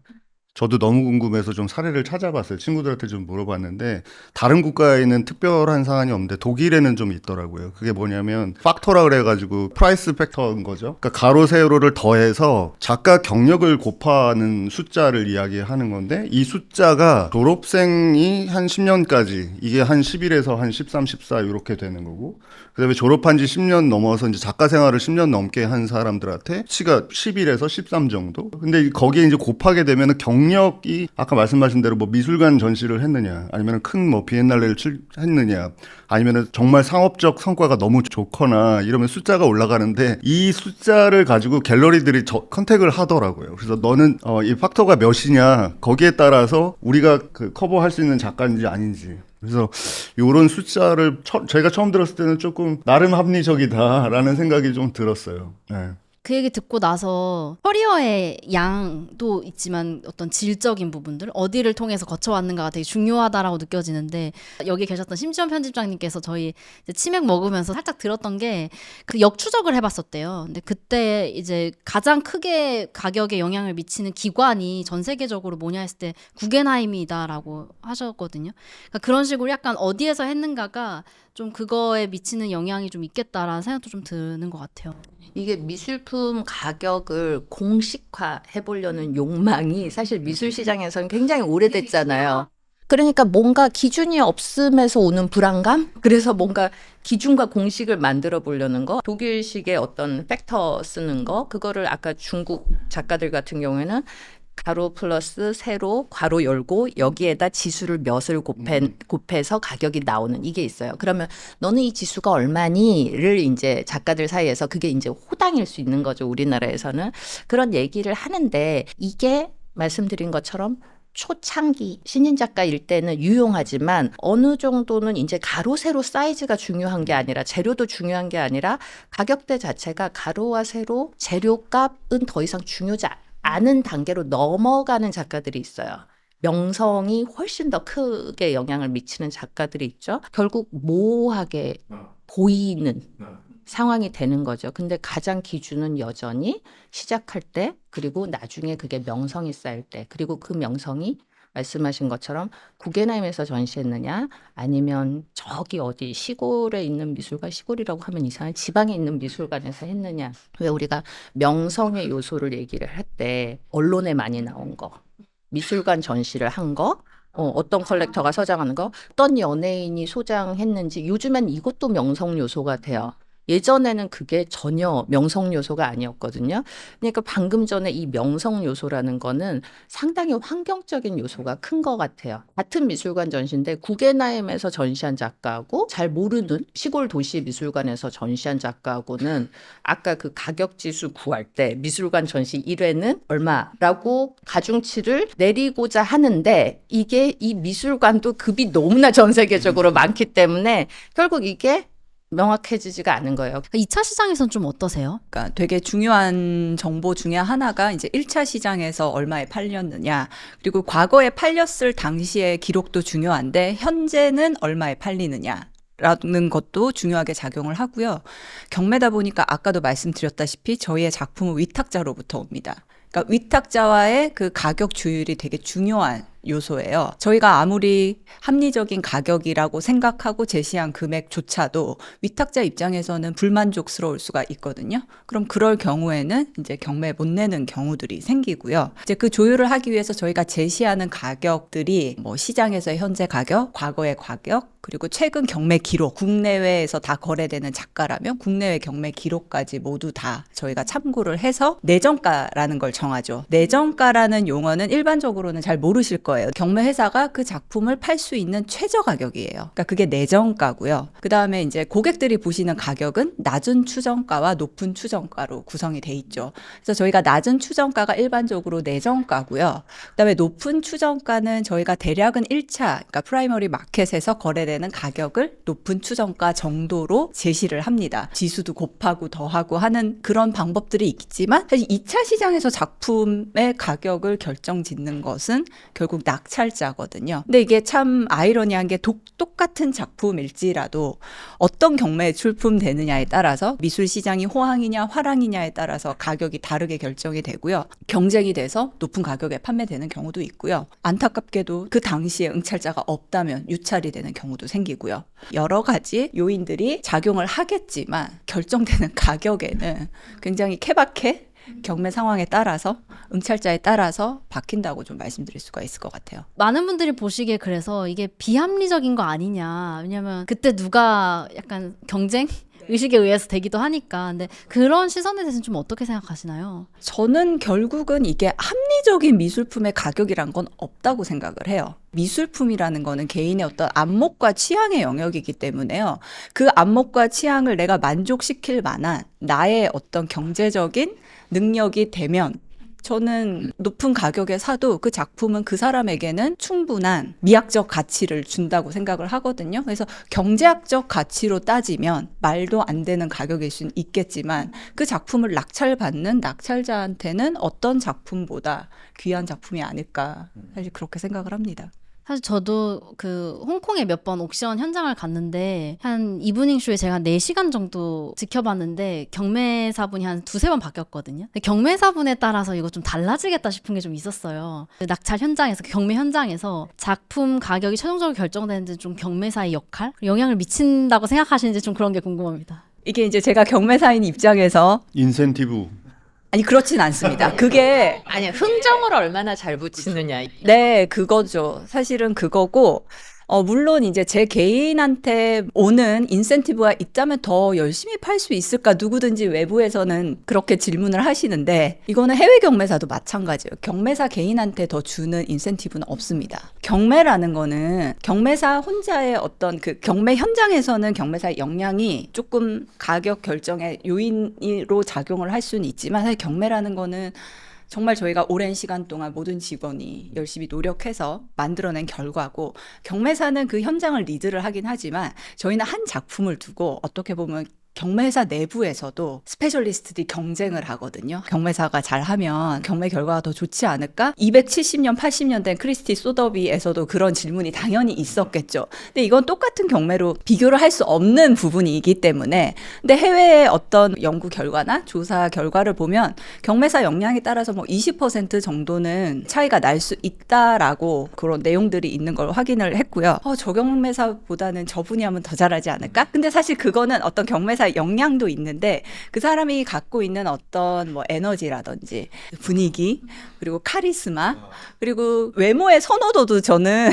저도 너무 궁금해서 좀 사례를 찾아봤어요. 친구들한테 좀 물어봤는데 다른 국가에는 특별한 사안이 없는데 독일에는 좀 있더라고요. 그게 뭐냐면 팩터라 그래가지고 프라이스 팩터인 거죠. 그러니까 가로 세로를 더해서 작가 경력을 곱하는 숫자를 이야기하는 건데, 이 숫자가 졸업생이 한 10년까지 이게 한 11에서 한 13, 14 이렇게 되는 거고, 그다음에 졸업한 지 10년 넘어서 이제 작가 생활을 10년 넘게 한 사람들한테 치가 11에서 13 정도. 근데 거기에 이제 곱하게 되면은 경력이 아까 말씀하신 대로 뭐 미술관 전시를 했느냐, 아니면 큰 뭐 비엔날레를 했느냐, 아니면 정말 상업적 성과가 너무 좋거나 이러면 숫자가 올라가는데, 이 숫자를 가지고 갤러리들이 컨택을 하더라고요. 그래서 너는 이 팩터가 몇이냐, 거기에 따라서 우리가 그 커버할 수 있는 작가인지 아닌지. 그래서 이런 숫자를 제가 처음 들었을 때는 조금 나름 합리적이다라는 생각이 좀 들었어요. 네. 그 얘기 듣고 나서 커리어의 양도 있지만 어떤 질적인 부분들, 어디를 통해서 거쳐왔는가가 되게 중요하다라고 느껴지는데, 여기 계셨던 심지현 편집장님께서 저희 이제 치맥 먹으면서 살짝 들었던 게 그 역추적을 해봤었대요. 근데 그때 이제 가장 크게 가격에 영향을 미치는 기관이 전 세계적으로 뭐냐 했을 때 구겐하임이다라고 하셨거든요. 그러니까 그런 식으로 약간 어디에서 했는가가 좀 그거에 미치는 영향이 좀 있겠다라는 생각도 좀 드는 것 같아요. 이게 미술품 가격을 공식화 해보려는 욕망이 사실 미술 시장에서는 굉장히 오래됐잖아요. 그러니까 뭔가 기준이 없음에서 오는 불안감? 그래서 뭔가 기준과 공식을 만들어 보려는 거, 독일식의 어떤 팩터 쓰는 거, 그거를 아까 중국 작가들 같은 경우에는 가로 플러스 세로 괄호 열고 여기에다 지수를 몇을 곱해서 가격이 나오는 이게 있어요. 그러면 너는 이 지수가 얼마니?를 이제 작가들 사이에서 그게 이제 호당일 수 있는 거죠. 우리나라에서는 그런 얘기를 하는데 이게 말씀드린 것처럼 초창기 신인 작가일 때는 유용하지만 어느 정도는 이제 가로 세로 사이즈가 중요한 게 아니라 재료도 중요한 게 아니라 가격대 자체가 가로와 세로 재료값은 더 이상 중요하지 않은 단계로 넘어가는 작가들이 있어요. 명성이 훨씬 더 크게 영향을 미치는 작가들이 있죠. 결국 모호하게 보이는 상황이 되는 거죠. 근데 가장 기준은 여전히 시작할 때 그리고 나중에 그게 명성이 쌓일 때 그리고 그 명성이 말씀하신 것처럼 구겐하임에서 전시했느냐 아니면 저기 어디 시골에 있는 미술관 시골이라고 하면 이상한 지방에 있는 미술관에서 했느냐 왜 우리가 명성의 요소를 얘기를 할 때 언론에 많이 나온 거 미술관 전시를 한 거 어떤 컬렉터가 서장하는 거 어떤 연예인이 소장했는지 요즘엔 이것도 명성 요소가 돼요. 예전에는 그게 전혀 명성 요소가 아니었거든요. 그러니까 방금 전에 이 명성 요소라는 거는 상당히 환경적인 요소가 큰 것 같아요. 같은 미술관 전시인데 구겐하임에서 전시한 작가하고 잘 모르는 시골 도시 미술관에서 전시한 작가하고는 아까 그 가격 지수 구할 때 미술관 전시 1회는 얼마라고 가중치를 내리고자 하는데 이게 이 미술관도 급이 너무나 전 세계적으로 많기 때문에 결국 이게 명확해지지가 않은 거예요. 2차 시장에선 좀 어떠세요? 그러니까 되게 중요한 정보 중에 하나가 이제 1차 시장에서 얼마에 팔렸느냐, 그리고 과거에 팔렸을 당시의 기록도 중요한데 현재는 얼마에 팔리느냐. 라는 것도 중요하게 작용을 하고요. 경매다 보니까 아까도 말씀드렸다시피 저희의 작품은 위탁자로부터 옵니다. 그러니까 위탁자와의 그 가격 조율이 되게 중요한 요소예요. 저희가 아무리 합리적인 가격이라고 생각하고 제시한 금액조차도 위탁자 입장에서는 불만족스러울 수가 있거든요. 그럼 그럴 경우에는 이제 경매 못 내는 경우들이 생기고요. 이제 그 조율을 하기 위해서 저희가 제시하는 가격들이 뭐 시장에서의 현재 가격, 과거의 가격, 그리고 최근 경매 기록, 국내외에서 다 거래되는 작가라면 국내외 경매 기록까지 모두 다 저희가 참고를 해서 내정가라는 걸 정하죠. 내정가라는 용어는 일반적으로는 잘 모르실 거예요. 경매 회사가 그 작품을 팔 수 있는 최저 가격이에요. 그러니까 그게 내정가고요. 그다음에 이제 고객들이 보시는 가격은 낮은 추정가와 높은 추정가로 구성이 돼 있죠. 그래서 저희가 낮은 추정가가 일반적으로 내정가고요. 그다음에 높은 추정가는 저희가 대략은 1차, 그러니까 프라이머리 마켓에서 거래되는 가격을 높은 추정가 정도로 제시를 합니다. 지수도 곱하고 더하고 하는 그런 방법들이 있지만 사실 2차 시장에서 작품의 가격을 결정짓는 것은 결국 낙찰자거든요. 근데 이게 참 아이러니한 게 똑같은 작품일지라도 어떤 경매에 출품되느냐에 따라서 미술 시장이 호황이냐 화랑이냐에 따라서 가격이 다르게 결정이 되고요. 경쟁이 돼서 높은 가격에 판매되는 경우도 있고요. 안타깝게도 그 당시에 응찰자가 없다면 유찰이 되는 경우도 생기고요. 여러 가지 요인들이 작용을 하겠지만 결정되는 가격에는 굉장히 케바케 경매 상황에 따라서 응찰자에 따라서 바뀐다고 좀 말씀드릴 수가 있을 것 같아요. 많은 분들이 보시기에 그래서 이게 비합리적인 거 아니냐. 왜냐면 그때 누가 약간 경쟁 의식에 의해서 되기도 하니까. 근데 그런 시선에 대해서는 좀 어떻게 생각하시나요? 저는 결국은 이게 합리적인 미술품의 가격이란 건 없다고 생각을 해요. 미술품이라는 거는 개인의 어떤 안목과 취향의 영역이기 때문에요. 그 안목과 취향을 내가 만족시킬 만한 나의 어떤 경제적인 능력이 되면 저는 높은 가격에 사도 그 작품은 그 사람에게는 충분한 미학적 가치를 준다고 생각을 하거든요. 그래서 경제학적 가치로 따지면 말도 안 되는 가격일 수는 있겠지만 그 작품을 낙찰받는 낙찰자한테는 어떤 작품보다 귀한 작품이 아닐까 사실 그렇게 생각을 합니다. 사실 저도 그 홍콩에 몇 번 옥션 현장을 갔는데 한 이브닝 쇼에 제가 4시간 정도 지켜봤는데 경매사분이 한 2-3번 바뀌었거든요. 근데 경매사분에 따라서 이거 좀 달라지겠다 싶은 게 좀 있었어요. 그 낙찰 현장에서, 경매 현장에서 작품 가격이 최종적으로 결정되는지 좀 경매사의 역할? 영향을 미친다고 생각하시는지 좀 그런 게 궁금합니다. 이게 이제 제가 경매사인 입장에서 인센티브. 아니 그렇진 않습니다. 그게 아니 흥정을 얼마나 잘 붙이느냐. 네, 그거죠. 사실은 그거고 물론 이제 제 개인한테 오는 인센티브가 있다면 더 열심히 팔 수 있을까? 누구든지 외부에서는 그렇게 질문을 하시는데 이거는 해외 경매사도 마찬가지예요. 경매사 개인한테 더 주는 인센티브는 없습니다. 경매라는 거는 경매사 혼자의 어떤 그 경매 현장에서는 경매사의 역량이 조금 가격 결정의 요인으로 작용을 할 수는 있지만 사실 경매라는 거는 정말 저희가 오랜 시간 동안 모든 직원이 열심히 노력해서 만들어낸 결과고 경매사는 그 현장을 리드를 하긴 하지만 저희는 한 작품을 두고 어떻게 보면 경매사 내부에서도 스페셜리스트들이 경쟁을 하거든요. 경매사가 잘하면 경매 결과가 더 좋지 않을까? 270년, 80년 된 크리스티 소더비에서도 그런 질문이 당연히 있었겠죠. 근데 이건 똑같은 경매로 비교를 할 수 없는 부분이기 때문에 근데 해외의 어떤 연구 결과나 조사 결과를 보면 경매사 역량에 따라서 뭐 20% 정도는 차이가 날 수 있다라고 그런 내용들이 있는 걸 확인을 했고요. 저 경매사보다는 저분이 하면 더 잘하지 않을까? 근데 사실 그거는 어떤 경매사 역량도 있는데 그 사람이 갖고 있는 어떤 뭐 에너지라든지 분위기 그리고 카리스마 그리고 외모의 선호도도 저는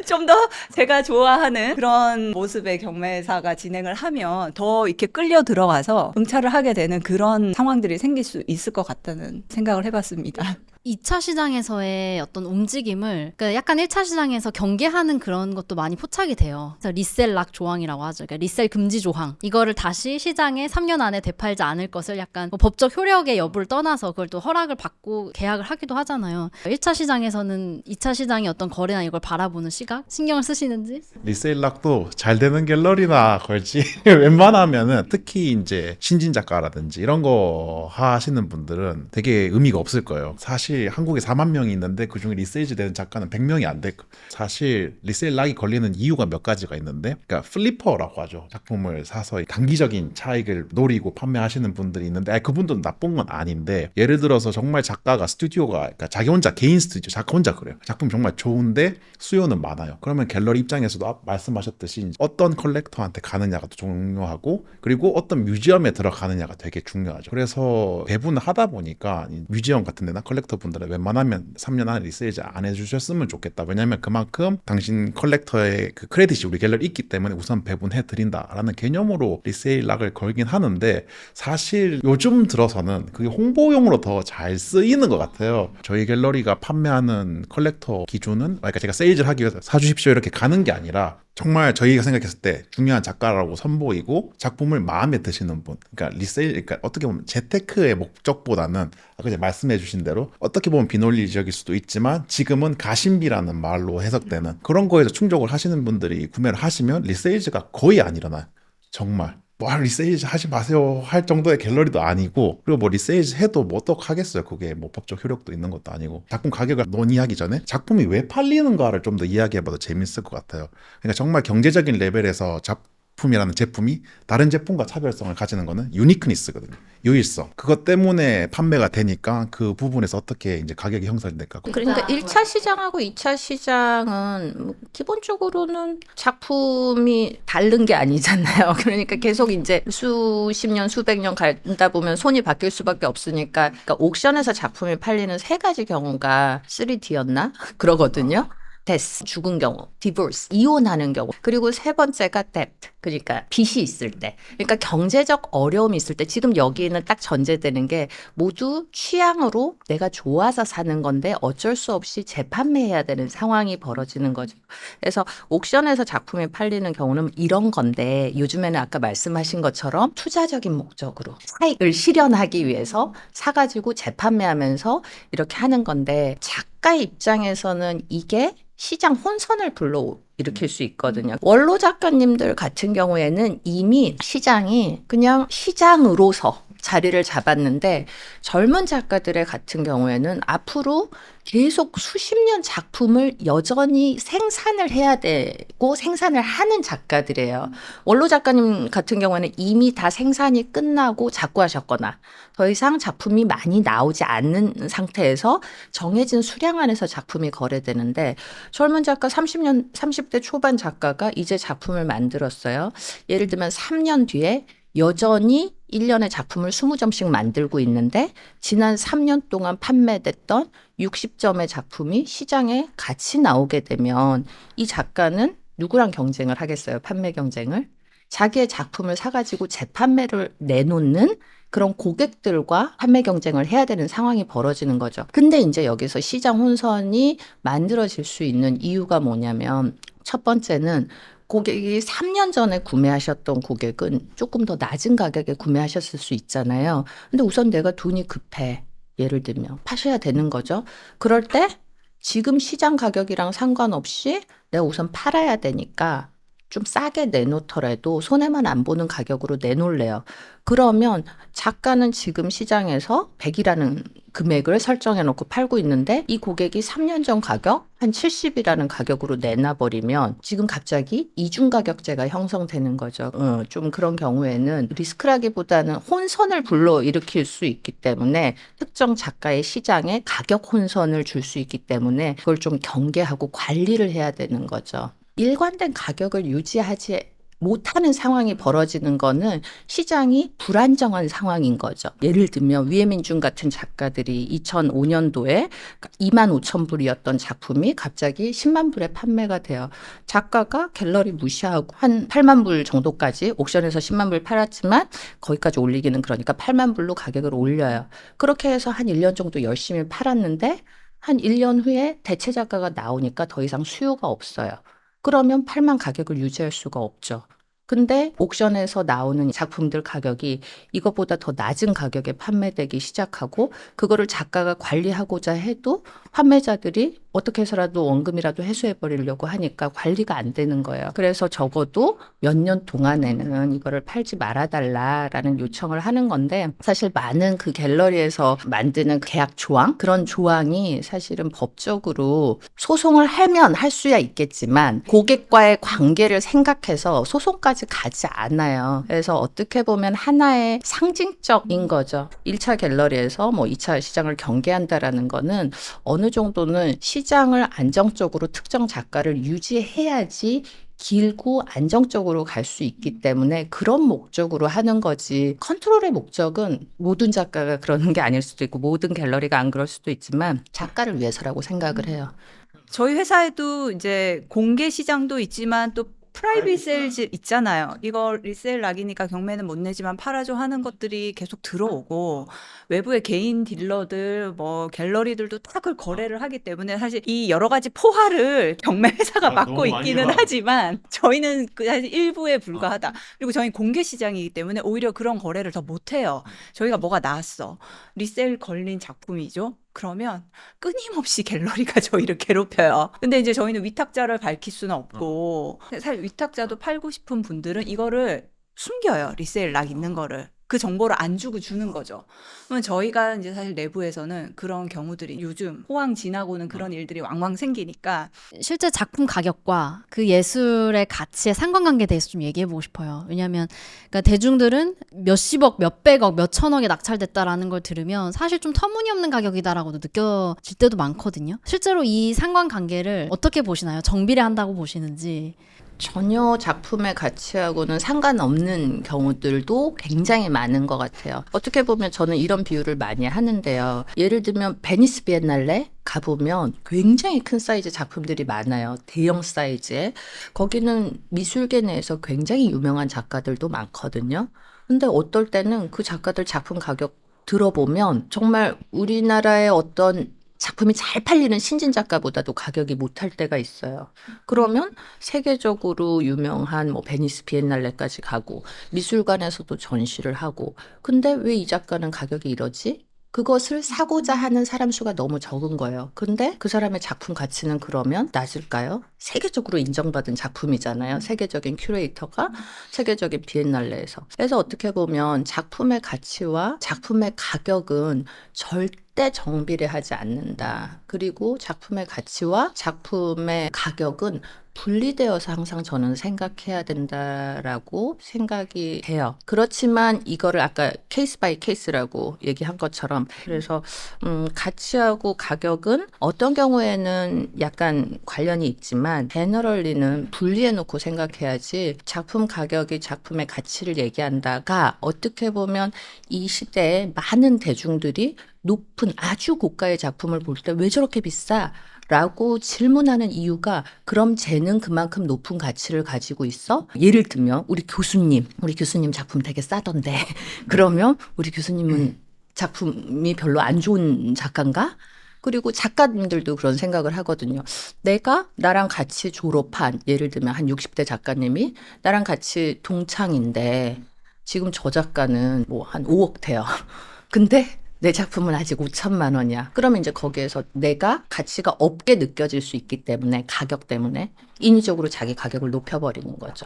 좀 더 제가 좋아하는 그런 모습의 경매사가 진행을 하면 더 이렇게 끌려 들어가서 응찰을 하게 되는 그런 상황들이 생길 수 있을 것 같다는 생각을 해봤습니다. 2차 시장에서의 어떤 움직임을 그러니까 약간 1차 시장에서 경계하는 그런 것도 많이 포착이 돼요. 그래서 리셀 락 조항이라고 하죠. 그러니까 리셀 금지 조항. 이거를 다시 시장에 3년 안에 되팔지 않을 것을 약간 뭐 법적 효력의 여부를 떠나서 그걸 또 허락을 받고 계약을 하기도 하잖아요. 1차 시장에서는 2차 시장의 어떤 거래나 이걸 바라보는 시각? 신경을 쓰시는지? 리세일락도 잘 되는 갤러리나 걸지 웬만하면은 특히 이제 신진 작가라든지 이런 거 하시는 분들은 되게 의미가 없을 거예요. 사실 한국에 4만 명이 있는데 그중에 리세일즈 되는 작가는 100명이 안 될 거예요. 사실 리세일락이 걸리는 이유가 몇 가지가 있는데 그러니까 플리퍼라고 하죠. 작품을 사서 단기적인 차익을 노리고 판매하시는 분들이 있는데 그분들은 나쁜 건 아닌데 예를 들어서 정말 작가가 스튜디오가 그러니까 자기 혼자 개인 스튜디오 작가 혼자 그래요. 작품 정말 좋은데 수요는 많아요. 그러면 갤러리 입장에서도 말씀하셨듯이 어떤 컬렉터한테 가느냐가 또 중요하고 그리고 어떤 뮤지엄에 들어가느냐가 되게 중요하죠. 그래서 배분을 하다 보니까 뮤지엄 같은 데나 컬렉터 분들은 웬만하면 3년 안에 리세일즈 안 해주셨으면 좋겠다. 왜냐하면 그만큼 당신 컬렉터의 그 크레딧이 우리 갤러리 있기 때문에 우선 배분해 드린다라는 개념으로 리세일락을 걸긴 하는데 사실 요즘 들어서는 그게 홍보용으로 더 잘 쓰이는 것 같아요. 저희 갤러리가 판매하는 컬렉터 기준은 그러니까 제가 세일즈를 하기 위해서 사주십시오 이렇게 가는 게 아니라 정말 저희가 생각했을 때 중요한 작가라고 선보이고 작품을 마음에 드시는 분 그러니까 리세일 그러니까 어떻게 보면 재테크의 목적보다는 아까 이제 말씀해 주신 대로 어떻게 보면 비논리적일 수도 있지만 지금은 가심비라는 말로 해석되는 그런 거에서 충족을 하시는 분들이 구매를 하시면 리세일즈가 거의 안 일어나요. 정말 리세일즈 하지 마세요 할 정도의 갤러리도 아니고 그리고 뭐 리세일즈 해도 뭐 어떡하겠어요. 그게 뭐 법적 효력도 있는 것도 아니고 작품 가격을 논의하기 전에 작품이 왜 팔리는가를 좀 더 이야기해봐도 재밌을 것 같아요. 그러니까 정말 경제적인 레벨에서 작품이라는 제품이 다른 제품과 차별성을 가지는 거는 유니크니스거든요. 유일성. 그것 때문에 판매가 되니까 그 부분에서 어떻게 이제 가격이 형성될까. 그러니까 1차 시장하고 2차 시장은 기본적으로는 작품이 다른 게 아니잖아요. 그러니까 계속 이제 수십 년, 수백 년 가다 보면 손이 바뀔 수밖에 없으니까 그러니까 옥션에서 작품이 팔리는 세 가지 경우가 3D였나? 그러거든요. 데스, 죽은 경우, 디보스, 이혼하는 경우, 그리고 세 번째가 데프트, 그러니까 빚이 있을 때, 그러니까 경제적 어려움이 있을 때 지금 여기는 딱 전제되는 게 모두 취향으로 내가 좋아서 사는 건데 어쩔 수 없이 재판매해야 되는 상황이 벌어지는 거죠. 그래서 옥션에서 작품이 팔리는 경우는 이런 건데 요즘에는 아까 말씀하신 것처럼 투자적인 목적으로 차익을 실현하기 위해서 사가지고 재판매하면서 이렇게 하는 건데 작가 입장에서는 이게 시장 혼선을 불러일으킬 수 있거든요. 원로 작가님들 같은 경우에는 이미 시장이 그냥 시장으로서 자리를 잡았는데 젊은 작가들의 같은 경우에는 앞으로 계속 수십 년 작품을 여전히 생산을 해야 되고 생산을 하는 작가들이에요. 원로 작가님 같은 경우에는 이미 다 생산이 끝나고 작고하셨거나 더 이상 작품이 많이 나오지 않는 상태에서 정해진 수량 안에서 작품이 거래되는데 젊은 작가 30대 초반 작가가 이제 작품을 만들었어요. 예를 들면 3년 뒤에 여전히 1년에 작품을 20점씩 만들고 있는데 지난 3년 동안 판매됐던 60점의 작품이 시장에 같이 나오게 되면 이 작가는 누구랑 경쟁을 하겠어요? 판매 경쟁을? 자기의 작품을 사가지고 재판매를 내놓는 그런 고객들과 판매 경쟁을 해야 되는 상황이 벌어지는 거죠. 근데 이제 여기서 시장 혼선이 만들어질 수 있는 이유가 뭐냐면 첫 번째는 고객이 3년 전에 구매하셨던 고객은 조금 더 낮은 가격에 구매하셨을 수 있잖아요. 근데 우선 내가 돈이 급해. 예를 들면 파셔야 되는 거죠. 그럴 때 지금 시장 가격이랑 상관없이 내가 우선 팔아야 되니까 좀 싸게 내놓더라도 손해만 안 보는 가격으로 내놓을래요. 그러면 작가는 지금 시장에서 100이라는 금액을 설정해 놓고 팔고 있는데 이 고객이 3년 전 가격 한 70이라는 가격으로 내놔버리면 지금 갑자기 이중 가격제가 형성되는 거죠. 좀 그런 경우에는 리스크라기보다는 혼선을 불러일으킬 수 있기 때문에 특정 작가의 시장에 가격 혼선을 줄 수 있기 때문에 그걸 좀 경계하고 관리를 해야 되는 거죠. 일관된 가격을 유지하지 못하는 상황이 벌어지는 거는 시장이 불안정한 상황인 거죠. 예를 들면 위에민중 같은 작가들이 2005년도에 25,000불이었던 작품이 갑자기 10만 불에 판매가 돼요. 작가가 갤러리 무시하고 한 8만 불 정도까지 옥션에서 10만 불 팔았지만 거기까지 올리기는 그러니까 8만 불로 가격을 올려요. 그렇게 해서 한 1년 정도 열심히 팔았는데 한 1년 후에 대체 작가가 나오니까 더 이상 수요가 없어요. 그러면 팔만 가격을 유지할 수가 없죠. 근데 옥션에서 나오는 작품들 가격이 이것보다 더 낮은 가격에 판매되기 시작하고 그거를 작가가 관리하고자 해도 판매자들이 어떻게 해서라도 원금이라도 해소해 버리려고 하니까 관리가 안 되는 거예요. 그래서 적어도 몇 년 동안에는 이거를 팔지 말아달라라는 요청을 하는 건데 사실 많은 그 갤러리에서 만드는 계약 조항 그런 조항이 사실은 법적으로 소송을 하면 할 수야 있겠지만 고객과의 관계를 생각해서 소송까지 가지 않아요. 그래서 어떻게 보면 하나의 상징적인 거죠. 1차 갤러리에서 뭐 2차 시장을 경계한다라는 거는 어느 정도는 시장을 안정적으로 특정 작가를 유지해야지 길고 안정적으로 갈 수 있기 때문에 그런 목적으로 하는 거지. 컨트롤의 목적은 모든 작가가 그러는 게 아닐 수도 있고 모든 갤러리가 안 그럴 수도 있지만 작가를 위해서라고 생각을 해요. 저희 회사에도 이제 공개 시장도 있지만 또 프라이빗 세일즈 있잖아요. 이거 리세일 락이니까 경매는 못 내지만 팔아줘 하는 것들이 계속 들어오고 외부의 개인 딜러들 뭐 갤러리들도 다 그걸 거래를 하기 때문에 사실 이 여러 가지 포화를 경매 회사가 맡고 있기는 하지만 저희는 사실 일부에 불과하다. 그리고 저희 공개 시장이기 때문에 오히려 그런 거래를 더 못해요. 저희가 뭐가 나왔어. 리세일 걸린 작품이죠. 그러면 끊임없이 갤러리가 저희를 괴롭혀요. 근데 이제 저희는 위탁자를 밝힐 수는 없고 사실 위탁자도 팔고 싶은 분들은 이거를 숨겨요. 리세일 락 있는 거를. 그 정보를 안 주고 주는 거죠. 그러면 저희가 이제 사실 내부에서는 그런 경우들이 요즘 호황 지나고는 그런 일들이 왕왕 생기니까 실제 작품 가격과 그 예술의 가치의 상관관계에 대해서 좀 얘기해보고 싶어요. 왜냐하면 그러니까 대중들은 몇십억, 몇백억, 몇천억에 낙찰됐다라는 걸 들으면 사실 좀 터무니없는 가격이다라고도 느껴질 때도 많거든요. 실제로 이 상관관계를 어떻게 보시나요? 정비례한다고 보시는지. 전혀 작품의 가치하고는 상관없는 경우들도 굉장히 많은 것 같아요. 어떻게 보면 저는 이런 비유를 많이 하는데요. 예를 들면 베니스 비엔날레 가보면 굉장히 큰 사이즈 작품들이 많아요. 대형 사이즈에. 거기는 미술계 내에서 굉장히 유명한 작가들도 많거든요. 근데 어떨 때는 그 작가들 작품 가격 들어보면 정말 우리나라의 어떤 작품이 잘 팔리는 신진 작가보다도 가격이 못할 때가 있어요. 그러면 세계적으로 유명한 뭐 베니스 비엔날레까지 가고 미술관에서도 전시를 하고 근데 왜 이 작가는 가격이 이러지? 그것을 사고자 하는 사람 수가 너무 적은 거예요. 근데 그 사람의 작품 가치는 그러면 낮을까요? 세계적으로 인정받은 작품이잖아요. 세계적인 큐레이터가 세계적인 비엔날레에서. 그래서 어떻게 보면 작품의 가치와 작품의 가격은 절대 절대 정비례하지 않는다. 그리고 작품의 가치와 작품의 가격은 분리되어서 항상 저는 생각해야 된다라고 생각이 돼요. 그렇지만 이거를 아까 케이스 바이 케이스라고 얘기한 것처럼 그래서 가치하고 가격은 어떤 경우에는 약간 관련이 있지만 제너럴리는 분리해놓고 생각해야지 작품 가격이 작품의 가치를 얘기한다가 어떻게 보면 이 시대에 많은 대중들이 높은 아주 고가의 작품을 볼 때 왜 저렇게 비싸? 라고 질문하는 이유가 그럼 쟤는 그만큼 높은 가치를 가지고 있어? 예를 들면 우리 교수님 작품 되게 싸던데 그러면 우리 교수님은 작품이 별로 안 좋은 작가인가? 그리고 작가님들도 그런 생각을 하거든요. 내가 나랑 같이 졸업한 예를 들면 한 60대 작가님이 나랑 같이 동창인데 지금 저 작가는 뭐 한 5억 돼요. 근데 내 작품은 아직 5천만 원이야. 그러면 이제 거기에서 내가 가치가 없게 느껴질 수 있기 때문에 가격 때문에 인위적으로 자기 가격을 높여버리는 거죠.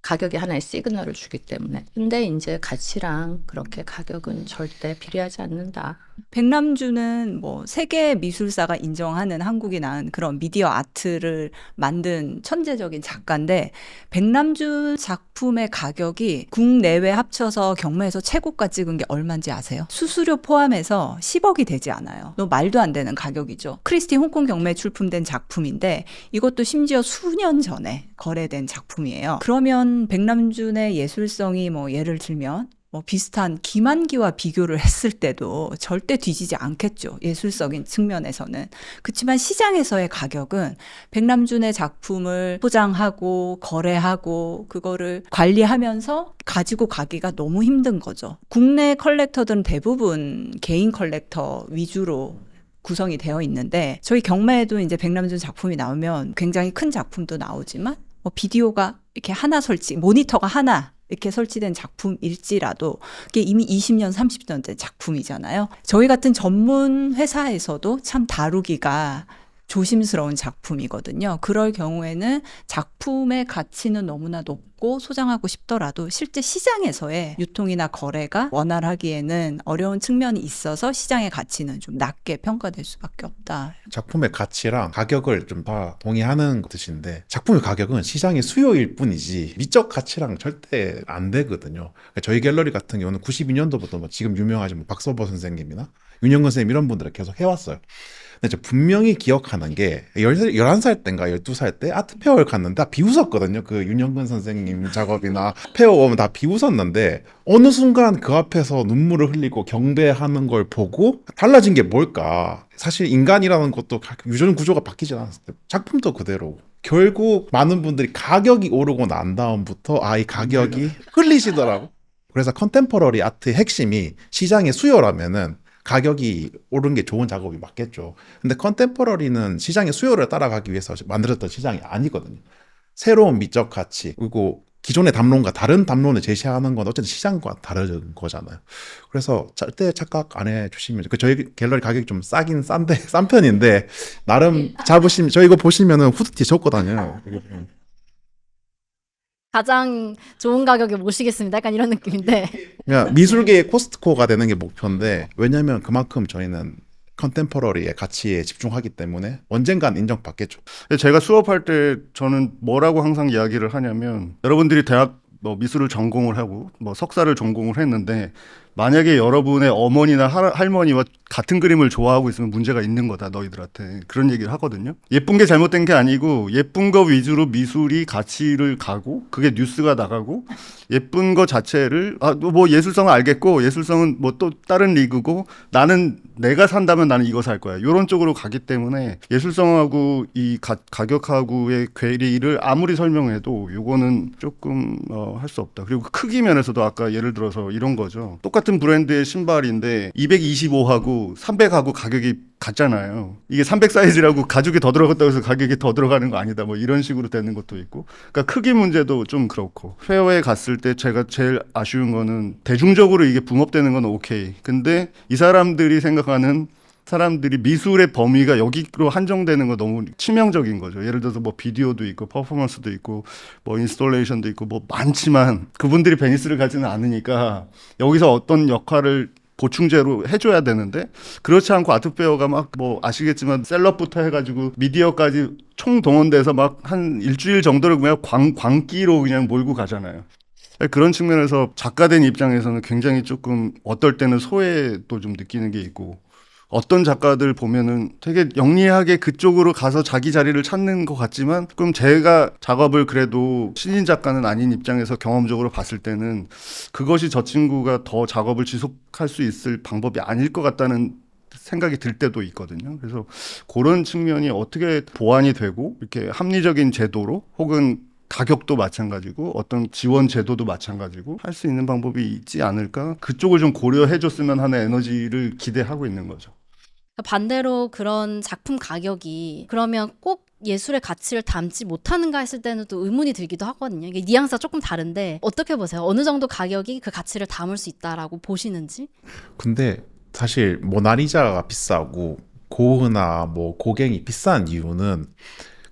가격이 하나의 시그널을 주기 때문에. 근데 이제 가치랑 그렇게 가격은 절대 비례하지 않는다. 백남주는 뭐 세계 미술사가 인정하는 한국이 낳은 그런 미디어 아트를 만든 천재적인 작가인데 백남주 작품의 가격이 국내외 합쳐서 경매에서 최고가 찍은 게 얼마인지 아세요? 수수료 포함해서 10억이 되지 않아요. 너 말도 안 되는 가격이죠. 크리스티 홍콩 경매에 출품된 작품인데 이것도 심지어 수년 전에 거래된 작품이에요. 그러면 백남준의 예술성이 뭐 예를 들면 뭐 비슷한 김한기와 비교를 했을 때도 절대 뒤지지 않겠죠. 예술적인 측면에서는. 그렇지만 시장에서의 가격은 백남준의 작품을 포장하고 거래하고 그거를 관리하면서 가지고 가기가 너무 힘든 거죠. 국내 컬렉터들은 대부분 개인 컬렉터 위주로 구성이 되어 있는데 저희 경매에도 이제 백남준 작품이 나오면 굉장히 큰 작품도 나오지만 뭐 비디오가 이렇게 하나 모니터가 하나 이렇게 설치된 작품일지라도 그게 이미 20년, 30년 된 작품이잖아요. 저희 같은 전문 회사에서도 참 다루기가 조심스러운 작품이거든요. 그럴 경우에는 작품의 가치는 너무나 높고 소장하고 싶더라도 실제 시장에서의 유통이나 거래가 원활하기에는 어려운 측면이 있어서 시장의 가치는 좀 낮게 평가될 수밖에 없다. 작품의 가치랑 가격을 좀 다 동의하는 뜻인데 작품의 가격은 시장의 수요일 뿐이지 미적 가치랑 절대 안 되거든요. 저희 갤러리 같은 경우는 92년도부터 뭐 지금 유명하신 박서보 선생님이나 윤영근 선생님 이런 분들을 계속 해왔어요. 근데 저 분명히 기억하는 게 11살 때인가 12살 때 아트페어를 갔는데 다 비웃었거든요. 그 윤영근 선생님 작업이나 페어 오면 다 비웃었는데 어느 순간 그 앞에서 눈물을 흘리고 경배하는 걸 보고 달라진 게 뭘까? 사실 인간이라는 것도 유전 구조가 바뀌지 않았을 때 작품도 그대로 결국 많은 분들이 가격이 오르고 난 다음부터 이 가격이 흘리시더라고. 그래서 컨템포러리 아트의 핵심이 시장의 수요라면은 가격이 오른 게 좋은 작업이 맞겠죠. 근데 컨템포러리는 시장의 수요를 따라가기 위해서 만들었던 시장이 아니거든요. 새로운 미적 가치, 그리고 기존의 담론과 다른 담론을 제시하는 건 어쨌든 시장과 다른 거잖아요. 그래서 절대 착각 안 해주시면, 저희 갤러리 가격이 좀 싸긴 싼 편인데, 나름 잡으시면, 저 이거 보시면은 후드티 접고 다녀요. 가장 좋은 가격에 모시겠습니다. 약간 이런 느낌인데. 그냥 미술계의 코스트코가 되는 게 목표인데 왜냐하면 그만큼 저희는 컨템포러리의 가치에 집중하기 때문에 언젠간 인정받겠죠. 제가 수업할 때 저는 뭐라고 항상 이야기를 하냐면 여러분들이 대학 뭐 미술을 전공을 하고 뭐 석사를 전공을 했는데 만약에 여러분의 어머니나 할머니와 같은 그림을 좋아하고 있으면 문제가 있는 거다 너희들한테 그런 얘기를 하거든요. 예쁜 게 잘못된 게 아니고 예쁜 거 위주로 미술이 가치를 가고 그게 뉴스가 나가고 예쁜 거 자체를 뭐 예술성은 알겠고 예술성은 뭐 또 다른 리그고 나는 내가 산다면 나는 이거 살 거야 이런 쪽으로 가기 때문에 예술성하고 이 가격하고의 괴리를 아무리 설명해도 요거는 조금 할 수 없다. 그리고 크기 면에서도 아까 예를 들어서 이런 거죠. 똑같은 브랜드의 신발인데 225하고 300하고 가격이 같잖아요. 이게 300 사이즈라고 가죽이 더 들어갔다고 해서 가격이 더 들어가는 거 아니다. 뭐 이런 식으로 되는 것도 있고. 그러니까 크기 문제도 좀 그렇고. 페어에 갔을 때 제가 제일 아쉬운 거는 대중적으로 이게 붕업되는 건 오케이. 근데 이 사람들이 생각하는 사람들이 미술의 범위가 여기로 한정되는 거 너무 치명적인 거죠. 예를 들어서 뭐 비디오도 있고 퍼포먼스도 있고 뭐 인스톨레이션도 있고 뭐 많지만 그분들이 베니스를 가지는 않으니까 여기서 어떤 역할을 보충제로 해줘야 되는데 그렇지 않고 아트페어가 막 뭐 아시겠지만 셀럽부터 해가지고 미디어까지 총동원돼서 막 한 일주일 정도를 그냥 광기로 그냥 몰고 가잖아요. 그런 측면에서 작가된 입장에서는 굉장히 조금 어떨 때는 소외도 좀 느끼는 게 있고 어떤 작가들 보면은 되게 영리하게 그쪽으로 가서 자기 자리를 찾는 것 같지만 그럼 제가 작업을 그래도 신인 작가는 아닌 입장에서 경험적으로 봤을 때는 그것이 저 친구가 더 작업을 지속할 수 있을 방법이 아닐 것 같다는 생각이 들 때도 있거든요. 그래서 그런 측면이 어떻게 보완이 되고 이렇게 합리적인 제도로 혹은 가격도 마찬가지고 어떤 지원 제도도 마찬가지고 할 수 있는 방법이 있지 않을까? 그쪽을 좀 고려해 줬으면 하는 에너지를 기대하고 있는 거죠. 반대로 그런 작품 가격이 그러면 꼭 예술의 가치를 담지 못하는가 했을 때는 또 의문이 들기도 하거든요. 이게 뉘앙스가 조금 다른데 어떻게 보세요? 어느 정도 가격이 그 가치를 담을 수 있다라고 보시는지? 근데 사실 모나리자가 비싸고 고흐나 뭐 고갱이 비싼 이유는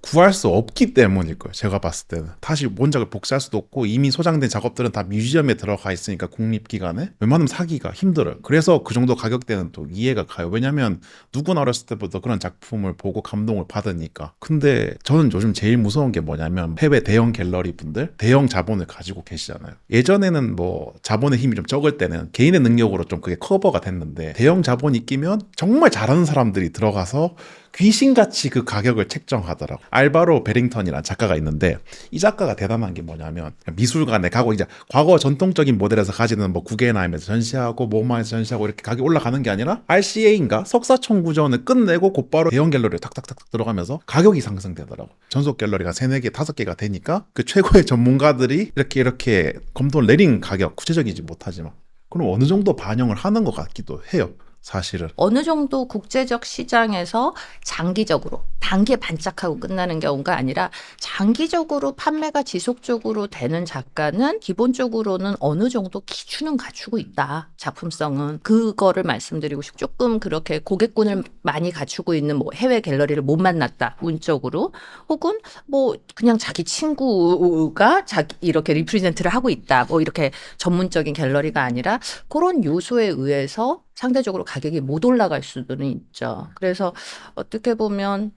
구할 수 없기 때문일 거예요. 제가 봤을 때는. 다시 원작을 복사할 수도 없고 이미 소장된 작업들은 다 뮤지엄에 들어가 있으니까 국립기관에 웬만하면 사기가 힘들어요. 그래서 그 정도 가격대는 또 이해가 가요. 왜냐면 누구나 어렸을 때부터 그런 작품을 보고 감동을 받으니까. 근데 저는 요즘 제일 무서운 게 뭐냐면 해외 대형 갤러리 분들 대형 자본을 가지고 계시잖아요. 예전에는 뭐 자본의 힘이 좀 적을 때는 개인의 능력으로 좀 그게 커버가 됐는데 대형 자본이 끼면 정말 잘하는 사람들이 들어가서 귀신같이 그 가격을 책정하더라고. 알바로 베링턴이라는 작가가 있는데 이 작가가 대단한 게 뭐냐면 미술관에 가고 이제 과거 전통적인 모델에서 가지는 뭐 구겐하임에서 전시하고 모마에서 전시하고 이렇게 가격이 올라가는 게 아니라 RCA인가 석사청구전을 끝내고 곧바로 대형 갤러리에 탁탁탁 들어가면서 가격이 상승되더라고. 전속 갤러리가 3-4개, 5개가 되니까 그 최고의 전문가들이 이렇게 검토를 내린 가격, 구체적이지 못하지만 그럼 어느 정도 반영을 하는 것 같기도 해요. 사실은. 어느 정도 국제적 시장에서 장기적으로 단기에 반짝하고 끝나는 경우가 아니라 장기적으로 판매가 지속적으로 되는 작가는 기본적으로는 어느 정도 기준은 갖추고 있다. 작품성은. 그거를 말씀드리고 싶고 조금 그렇게 고객군을 많이 갖추고 있는 뭐 해외 갤러리를 못 만났다. 운적으로. 혹은 뭐 그냥 자기 친구가 자기 이렇게 리프리젠트를 하고 있다. 뭐 이렇게 전문적인 갤러리가 아니라 그런 요소에 의해서 상대적으로 가격이 못 올라갈 수는 있죠. 그래서 어떻게 보면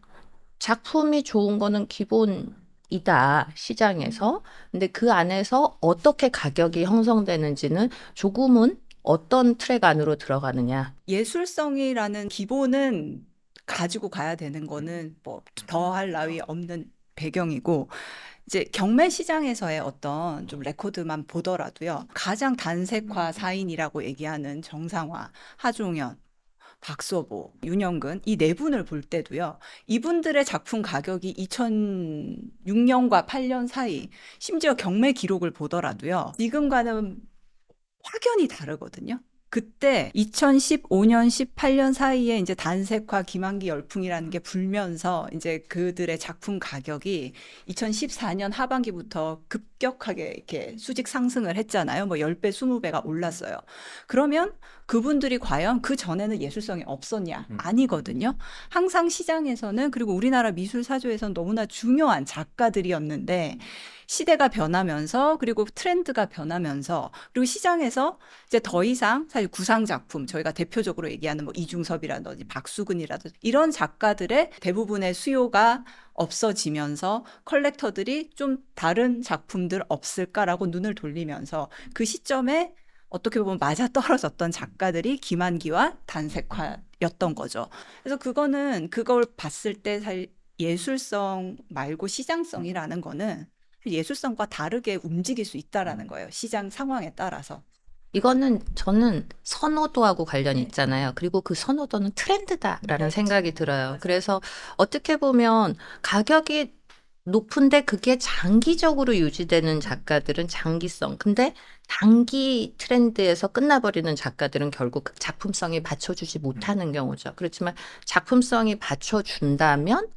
작품이 좋은 거는 기본이다, 시장에서. 근데 그 안에서 어떻게 가격이 형성되는지는 조금은 어떤 트랙 안으로 들어가느냐. 예술성이라는 기본은 가지고 가야 되는 거는 뭐 더할 나위 없는 배경이고 이제 경매 시장에서의 어떤 좀 레코드만 보더라도요. 가장 단색화 사인이라고 얘기하는 정상화, 하종현, 박서보, 윤영근 이 네 분을 볼 때도요. 이분들의 작품 가격이 2006년과 8년 사이 심지어 경매 기록을 보더라도요. 지금과는 확연히 다르거든요. 그때 2015년, 18년 사이에 이제 단색화 기만기 열풍이라는 게 불면서 이제 그들의 작품 가격이 2014년 하반기부터 급격하게 이렇게 수직 상승을 했잖아요. 뭐 10배, 20배가 올랐어요. 그러면 그분들이 과연 그 전에는 예술성이 없었냐? 아니거든요. 항상 시장에서는 그리고 우리나라 미술 사조에서는 너무나 중요한 작가들이었는데 시대가 변하면서 그리고 트렌드가 변하면서 그리고 시장에서 이제 더 이상 사실 구상 작품 저희가 대표적으로 얘기하는 뭐 이중섭이라든지 박수근이라든지 이런 작가들의 대부분의 수요가 없어지면서 컬렉터들이 좀 다른 작품들 없을까라고 눈을 돌리면서 그 시점에 어떻게 보면 맞아 떨어졌던 작가들이 김한기와 단색화였던 거죠. 그래서 그걸 봤을 때 사실 예술성 말고 시장성이라는 거는 예술성과 다르게 움직일 수 있다라는 거예요. 시장 상황에 따라서. 이거는 저는 선호도하고 관련이 있잖아요. 그리고 그 선호도는 트렌드다라는 생각이 들어요. 그래서 어떻게 보면 가격이 높은데 그게 장기적으로 유지되는 작가들은 장기성. 근데 단기 트렌드에서 끝나버리는 작가들은 결국 그 작품성이 받쳐주지 못하는 경우죠. 그렇지만 작품성이 받쳐준다면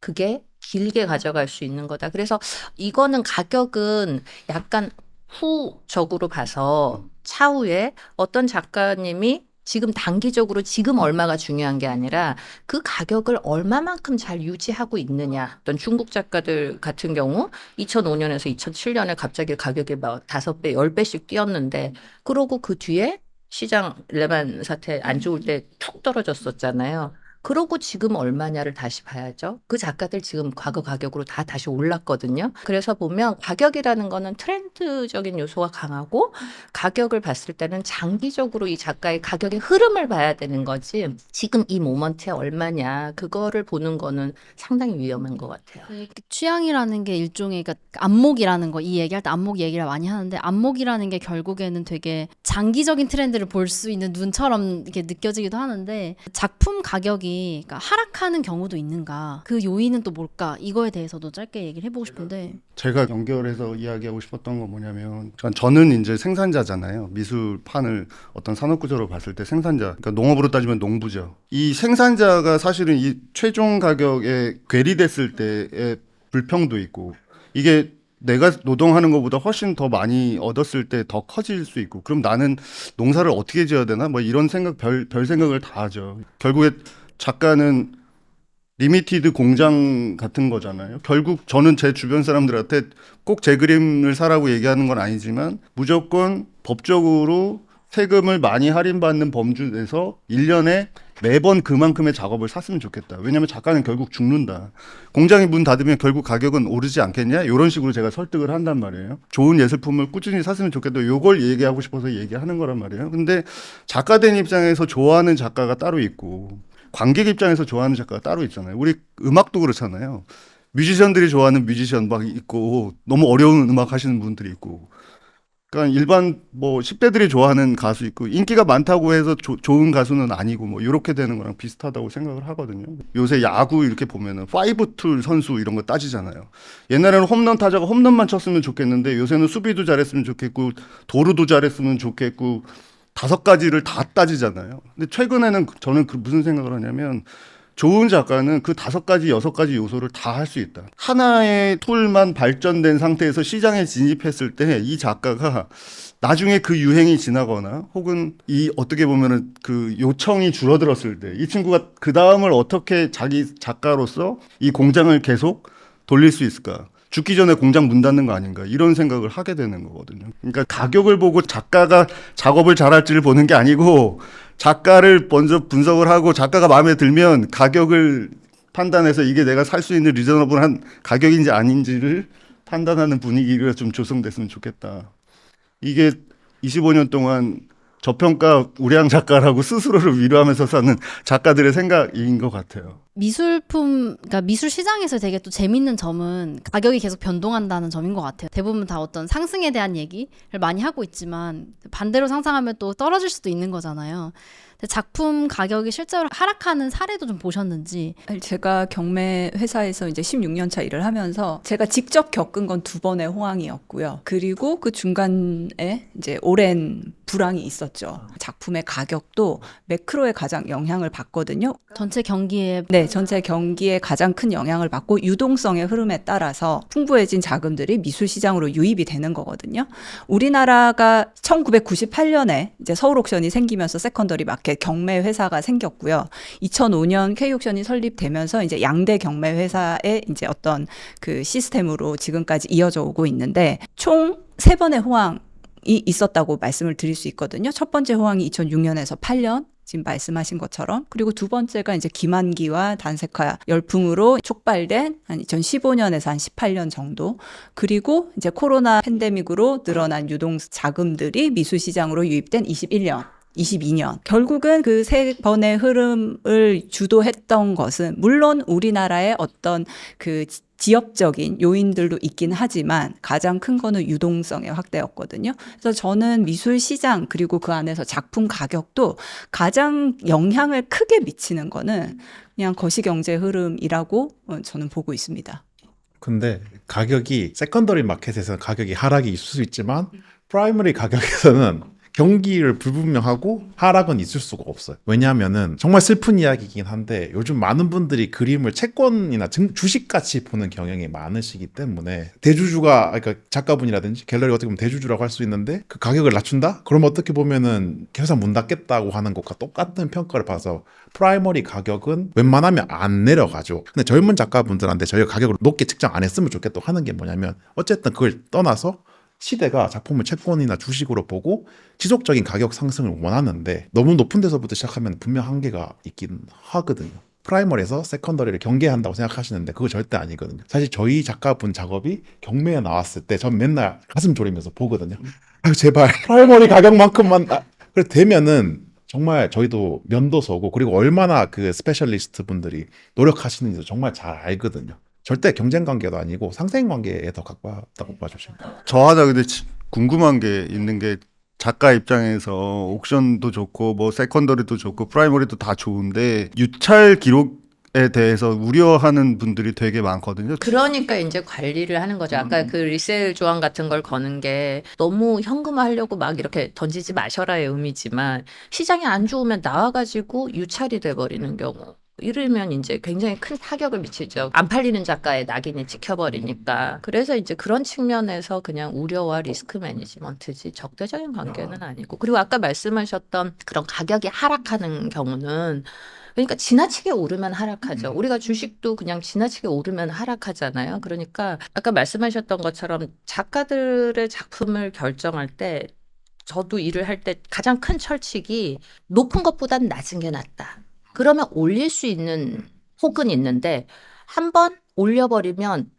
그게 길게 가져갈 수 있는 거다. 그래서 이거는 가격은 약간 후적으로 봐서 차후에 어떤 작가님이 지금 단기적으로 지금 얼마가 중요한 게 아니라 그 가격을 얼마만큼 잘 유지하고 있느냐. 어떤 중국 작가들 같은 경우 2005년에서 2007년에 갑자기 가격이 막 5배, 10배씩 뛰었는데 그러고 그 뒤에 시장 레만 사태 안 좋을 때 툭 떨어졌었잖아요. 그러고 지금 얼마냐를 다시 봐야죠. 그 작가들 지금 과거 가격으로 다 다시 올랐거든요. 그래서 보면 가격이라는 거는 트렌드적인 요소가 강하고 가격을 봤을 때는 장기적으로 이 작가의 가격의 흐름을 봐야 되는 거지. 지금 이 모먼트에 얼마냐 그거를 보는 거는 상당히 위험한 것 같아요. 취향이라는 게 일종의 그러니까 안목이라는 거 이 얘기할 때 안목 얘기를 많이 하는데 안목이라는 게 결국에는 되게 장기적인 트렌드를 볼 수 있는 눈처럼 이렇게 느껴지기도 하는데 작품 가격이 그러니까 하락하는 경우도 있는가 그 요인은 또 뭘까 이거에 대해서도 짧게 얘기를 해보고 싶은데 제가 연결해서 이야기하고 싶었던 건 뭐냐면 저는 이제 생산자잖아요. 미술판을 어떤 산업구조로 봤을 때 생산자, 그러니까 농업으로 따지면 농부죠. 이 생산자가 사실은 이 최종 가격에 괴리됐을 때의 불평도 있고 이게 내가 노동하는 것보다 훨씬 더 많이 얻었을 때 더 커질 수 있고 그럼 나는 농사를 어떻게 지어야 되나 뭐 이런 생각 별 생각을 다 하죠. 결국에 작가는 리미티드 공장 같은 거잖아요. 결국 저는 제 주변 사람들한테 꼭 제 그림을 사라고 얘기하는 건 아니지만 무조건 법적으로 세금을 많이 할인받는 범주 내에서 1년에 매번 그만큼의 작업을 샀으면 좋겠다. 왜냐하면 작가는 결국 죽는다. 공장이 문 닫으면 결국 가격은 오르지 않겠냐? 이런 식으로 제가 설득을 한단 말이에요. 좋은 예술품을 꾸준히 샀으면 좋겠다. 요걸 얘기하고 싶어서 얘기하는 거란 말이에요. 근데 작가 된 입장에서 좋아하는 작가가 따로 있고 관객 입장에서 좋아하는 작가가 따로 있잖아요. 우리 음악도 그렇잖아요. 뮤지션들이 좋아하는 뮤지션 막 있고 너무 어려운 음악 하시는 분들이 있고 그러니까 일반 뭐 10대들이 좋아하는 가수 있고 인기가 많다고 해서 좋은 가수는 아니고 뭐 이렇게 되는 거랑 비슷하다고 생각을 하거든요. 요새 야구 이렇게 보면은 5툴 선수 이런 거 따지잖아요. 옛날에는 홈런 타자가 홈런만 쳤으면 좋겠는데 요새는 수비도 잘했으면 좋겠고 도루도 잘했으면 좋겠고 5가지를 다 따지잖아요. 근데 최근에는 저는 무슨 생각을 하냐면 좋은 작가는 그 5가지, 6가지 요소를 다 할 수 있다. 하나의 툴만 발전된 상태에서 시장에 진입했을 때 이 작가가 나중에 그 유행이 지나거나 혹은 이 어떻게 보면은 그 요청이 줄어들었을 때 이 친구가 그 다음을 어떻게 자기 작가로서 이 공장을 계속 돌릴 수 있을까? 죽기 전에 공장 문 닫는 거 아닌가 이런 생각을 하게 되는 거거든요. 그러니까 가격을 보고 작가가 작업을 잘할지를 보는 게 아니고 작가를 먼저 분석을 하고 작가가 마음에 들면 가격을 판단해서 이게 내가 살 수 있는 리저너블한 가격인지 아닌지를 판단하는 분위기가 좀 조성됐으면 좋겠다. 이게 25년 동안 저평가 우량 작가라고 스스로를 위로하면서 사는 작가들의 생각인 것 같아요. 미술품, 그러니까 미술 시장에서 되게 또 재밌는 점은 가격이 계속 변동한다는 점인 것 같아요. 대부분 다 어떤 상승에 대한 얘기를 많이 하고 있지만 반대로 상상하면 또 떨어질 수도 있는 거잖아요. 근데 작품 가격이 실제로 하락하는 사례도 좀 보셨는지. 제가 경매 회사에서 이제 16년 차 일을 하면서 제가 직접 겪은 건 2번의 호황이었고요. 그리고 그 중간에 이제 오랜 불황이 있었죠. 작품의 가격도 매크로에 가장 영향을 받거든요. 전체 경기에 네, 전체 경기에 가장 큰 영향을 받고 유동성의 흐름에 따라서 풍부해진 자금들이 미술 시장으로 유입이 되는 거거든요. 우리나라가 1998년에 이제 서울 옥션이 생기면서 세컨더리 마켓 경매 회사가 생겼고요. 2005년 K옥션이 설립되면서 이제 양대 경매 회사의 이제 어떤 그 시스템으로 지금까지 이어져 오고 있는데 총 3번의 호황이 있었다고 말씀을 드릴 수 있거든요. 첫 번째 호황이 2006년에서 8년. 지금 말씀하신 것처럼. 그리고 두 번째가 이제 기만기와 단색화 열풍으로 촉발된 한 2015년에서 한 18년 정도. 그리고 이제 코로나 팬데믹으로 늘어난 유동 자금들이 미술 시장으로 유입된 21년. 22년. 결국은 그 3번의 흐름을 주도했던 것은 물론 우리나라의 어떤 그 지역적인 요인들도 있긴 하지만 가장 큰 거는 유동성의 확대였거든요. 그래서 저는 미술 시장 그리고 그 안에서 작품 가격도 가장 영향을 크게 미치는 거는 그냥 거시경제 흐름이라고 저는 보고 있습니다. 근데 가격이 세컨더리 마켓에서는 가격이 하락이 있을 수 있지만 프라이머리 가격에서는 경기를 불분명하고 하락은 있을 수가 없어요. 왜냐하면은 정말 슬픈 이야기이긴 한데 요즘 많은 분들이 그림을 채권이나 주식같이 보는 경향이 많으시기 때문에 대주주가 그러니까 작가분이라든지 갤러리 어떻게 보면 대주주라고 할 수 있는데 그 가격을 낮춘다? 그럼 어떻게 보면은 회사 문 닫겠다고 하는 것과 똑같은 평가를 봐서 프라이머리 가격은 웬만하면 안 내려가죠. 근데 젊은 작가분들한테 저희가 가격을 높게 측정 안 했으면 좋겠다고 하는 게 뭐냐면 어쨌든 그걸 떠나서 시대가 작품을 채권이나 주식으로 보고 지속적인 가격 상승을 원하는데 너무 높은 데서부터 시작하면 분명 한계가 있긴 하거든요. 프라이머리에서 세컨더리를 경계한다고 생각하시는데 그거 절대 아니거든요. 사실 저희 작가분 작업이 경매에 나왔을 때 전 맨날 가슴 졸이면서 보거든요. 아유 제발 프라이머리 가격만큼만 그래 되면은 정말 저희도 면도 서고 그리고 얼마나 그 스페셜리스트 분들이 노력하시는지 정말 잘 알거든요. 절대 경쟁 관계도 아니고 상생 관계에 더 가깝다고 봐주시면 돼요. 저 하나 근데 궁금한 게 있는 게 작가 입장에서 옥션도 좋고 뭐 세컨더리도 좋고 프라이머리도 다 좋은데 유찰 기록에 대해서 우려하는 분들이 되게 많거든요. 그러니까 이제 관리를 하는 거죠. 아까 그 리셀 조항 같은 걸 거는 게 너무 현금화하려고 막 이렇게 던지지 마셔라의 의미지만 시장이 안 좋으면 나와가지고 유찰이 돼버리는 경우. 이러면 이제 굉장히 큰 타격을 미치죠. 안 팔리는 작가의 낙인이 찍혀버리니까. 그래서 이제 그런 측면에서 그냥 우려와 리스크 매니지먼트지 적대적인 관계는 아니고. 그리고 아까 말씀하셨던 그런 가격이 하락하는 경우는 그러니까 지나치게 오르면 하락하죠. 우리가 주식도 그냥 지나치게 오르면 하락하잖아요. 그러니까 아까 말씀하셨던 것처럼 작가들의 작품을 결정할 때 저도 일을 할 때 가장 큰 철칙이 높은 것보단 낮은 게 낫다. 그러면 올릴 수 있는 혹은 있는데 한번 올려버리면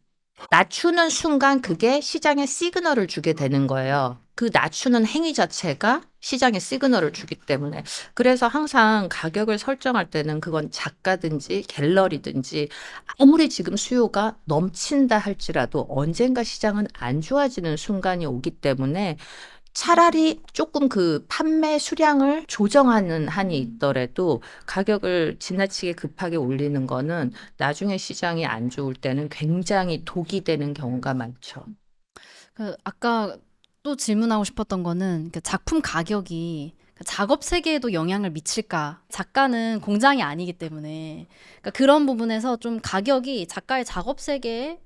낮추는 순간 그게 시장에 시그널을 주게 되는 거예요. 그 낮추는 행위 자체가 시장에 시그널을 주기 때문에 그래서 항상 가격을 설정할 때는 그건 작가든지 갤러리든지 아무리 지금 수요가 넘친다 할지라도 언젠가 시장은 안 좋아지는 순간이 오기 때문에 차라리 조금 그 판매 수량을 조정하는 한이 있더라도 가격을 지나치게 급하게 올리는 거는 나중에 시장이 안 좋을 때는 굉장히 독이 되는 경우가 많죠. 아까 또 질문하고 싶었던 거는 그 작품 가격이 작업 세계에도 영향을 미칠까? 작가는 공장이 아니기 때문에 그러니까 그런 부분에서 좀 가격이 작가의 작업 세계에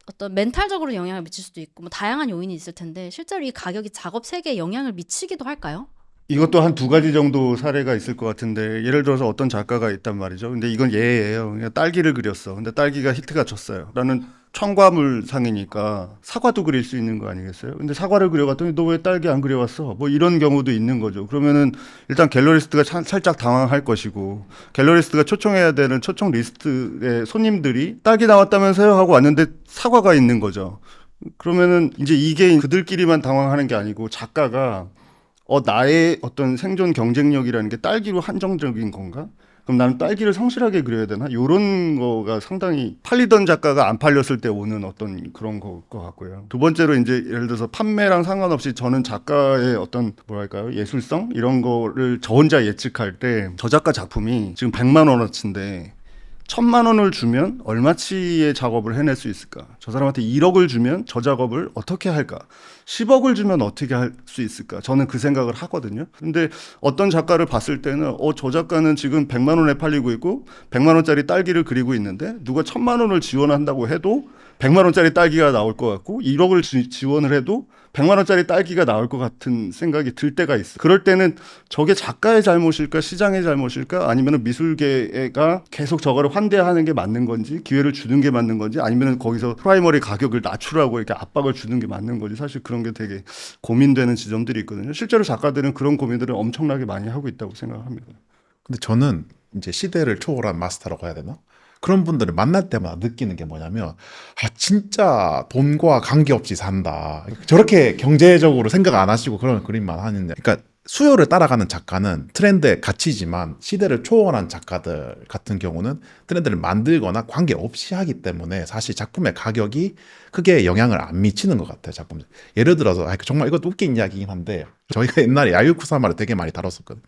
어떤 멘탈적으로 영향을 미칠 수도 있고 뭐 다양한 요인이 있을 텐데 실제로 이 가격이 작업 세계에 영향을 미치기도 할까요? 이것도 한 두 가지 정도 사례가 있을 것 같은데 예를 들어서 어떤 작가가 있단 말이죠. 근데 이건 예예요. 그냥 딸기를 그렸어. 근데 딸기가 히트가 쳤어요. 라는 첨가물 상이니까 사과도 그릴 수 있는 거 아니겠어요? 근데 사과를 그려갔더니 너 왜 딸기 안 그려왔어? 뭐 이런 경우도 있는 거죠. 그러면은 일단 갤러리스트가 살짝 당황할 것이고 갤러리스트가 초청해야 되는 초청 리스트의 손님들이 딸기 나왔다면서요? 하고 왔는데 사과가 있는 거죠. 그러면은 이제 이게 그들끼리만 당황하는 게 아니고 작가가 나의 어떤 생존 경쟁력이라는 게 딸기로 한정적인 건가? 그럼 나는 딸기를 성실하게 그려야 되나? 이런 거가 상당히 팔리던 작가가 안 팔렸을 때 오는 어떤 그런 것 같고요. 두 번째로 이제 예를 들어서 판매랑 상관없이 저는 작가의 어떤 뭐랄까요? 예술성? 이런 거를 저 혼자 예측할 때 저 작가 작품이 지금 100만 원어치인데 1000만 원을 주면 얼마치의 작업을 해낼 수 있을까? 저 사람한테 1억을 주면 저 작업을 어떻게 할까? 10억을 주면 어떻게 할 수 있을까? 저는 그 생각을 하거든요. 근데 어떤 작가를 봤을 때는 저 작가는 지금 100만 원에 팔리고 있고 100만 원짜리 딸기를 그리고 있는데 누가 1000만 원을 지원한다고 해도 100만 원짜리 딸기가 나올 것 같고 1억을 지원을 해도 100만 원짜리 딸기가 나올 것 같은 생각이 들 때가 있어요. 그럴 때는 저게 작가의 잘못일까 시장의 잘못일까 아니면 미술계가 계속 저거를 환대하는 게 맞는 건지 기회를 주는 게 맞는 건지 아니면 거기서 프라이머리 가격을 낮추라고 이렇게 압박을 주는 게 맞는 건지 사실 그런 게 되게 고민되는 지점들이 있거든요. 실제로 작가들은 그런 고민들을 엄청나게 많이 하고 있다고 생각합니다. 근데 저는 이제 시대를 초월한 마스터라고 해야 되나? 그런 분들을 만날 때마다 느끼는 게 뭐냐면 진짜 돈과 관계없이 산다. 저렇게 경제적으로 생각 안 하시고 그런 그림만 하는데 그러니까 수요를 따라가는 작가는 트렌드에 갇히지만 시대를 초월한 작가들 같은 경우는 트렌드를 만들거나 관계없이 하기 때문에 사실 작품의 가격이 크게 영향을 안 미치는 것 같아요. 작품. 예를 들어서 정말 이것도 웃긴 이야기긴 한데 저희가 옛날에 야유쿠사마를 되게 많이 다뤘었거든요.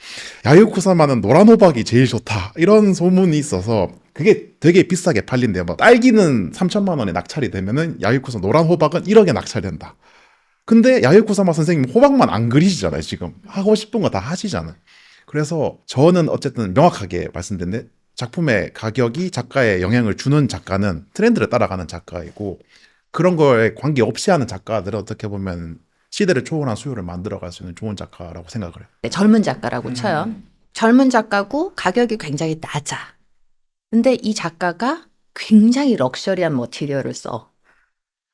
야유쿠사마는 노란 호박이 제일 좋다 이런 소문이 있어서 그게 되게 비싸게 팔린대요. 뭐 딸기는 3천만 원에 낙찰이 되면은 야유쿠사 노란 호박은 1억에 낙찰된다. 근데 야유쿠사마 선생님 호박만 안 그리시잖아요. 지금 하고 싶은 거 다 하시잖아요. 그래서 저는 어쨌든 명확하게 말씀드렸는데 작품의 가격이 작가에 영향을 주는 작가는 트렌드를 따라가는 작가이고 그런 거에 관계없이 하는 작가들은 어떻게 보면 시대를 초월한 수요를 만들어갈 수 있는 좋은 작가라고 생각을 해요. 네, 젊은 작가라고 쳐요. 젊은 작가고 가격이 굉장히 낮아. 근데 이 작가가 굉장히 럭셔리한 머티리얼을 써.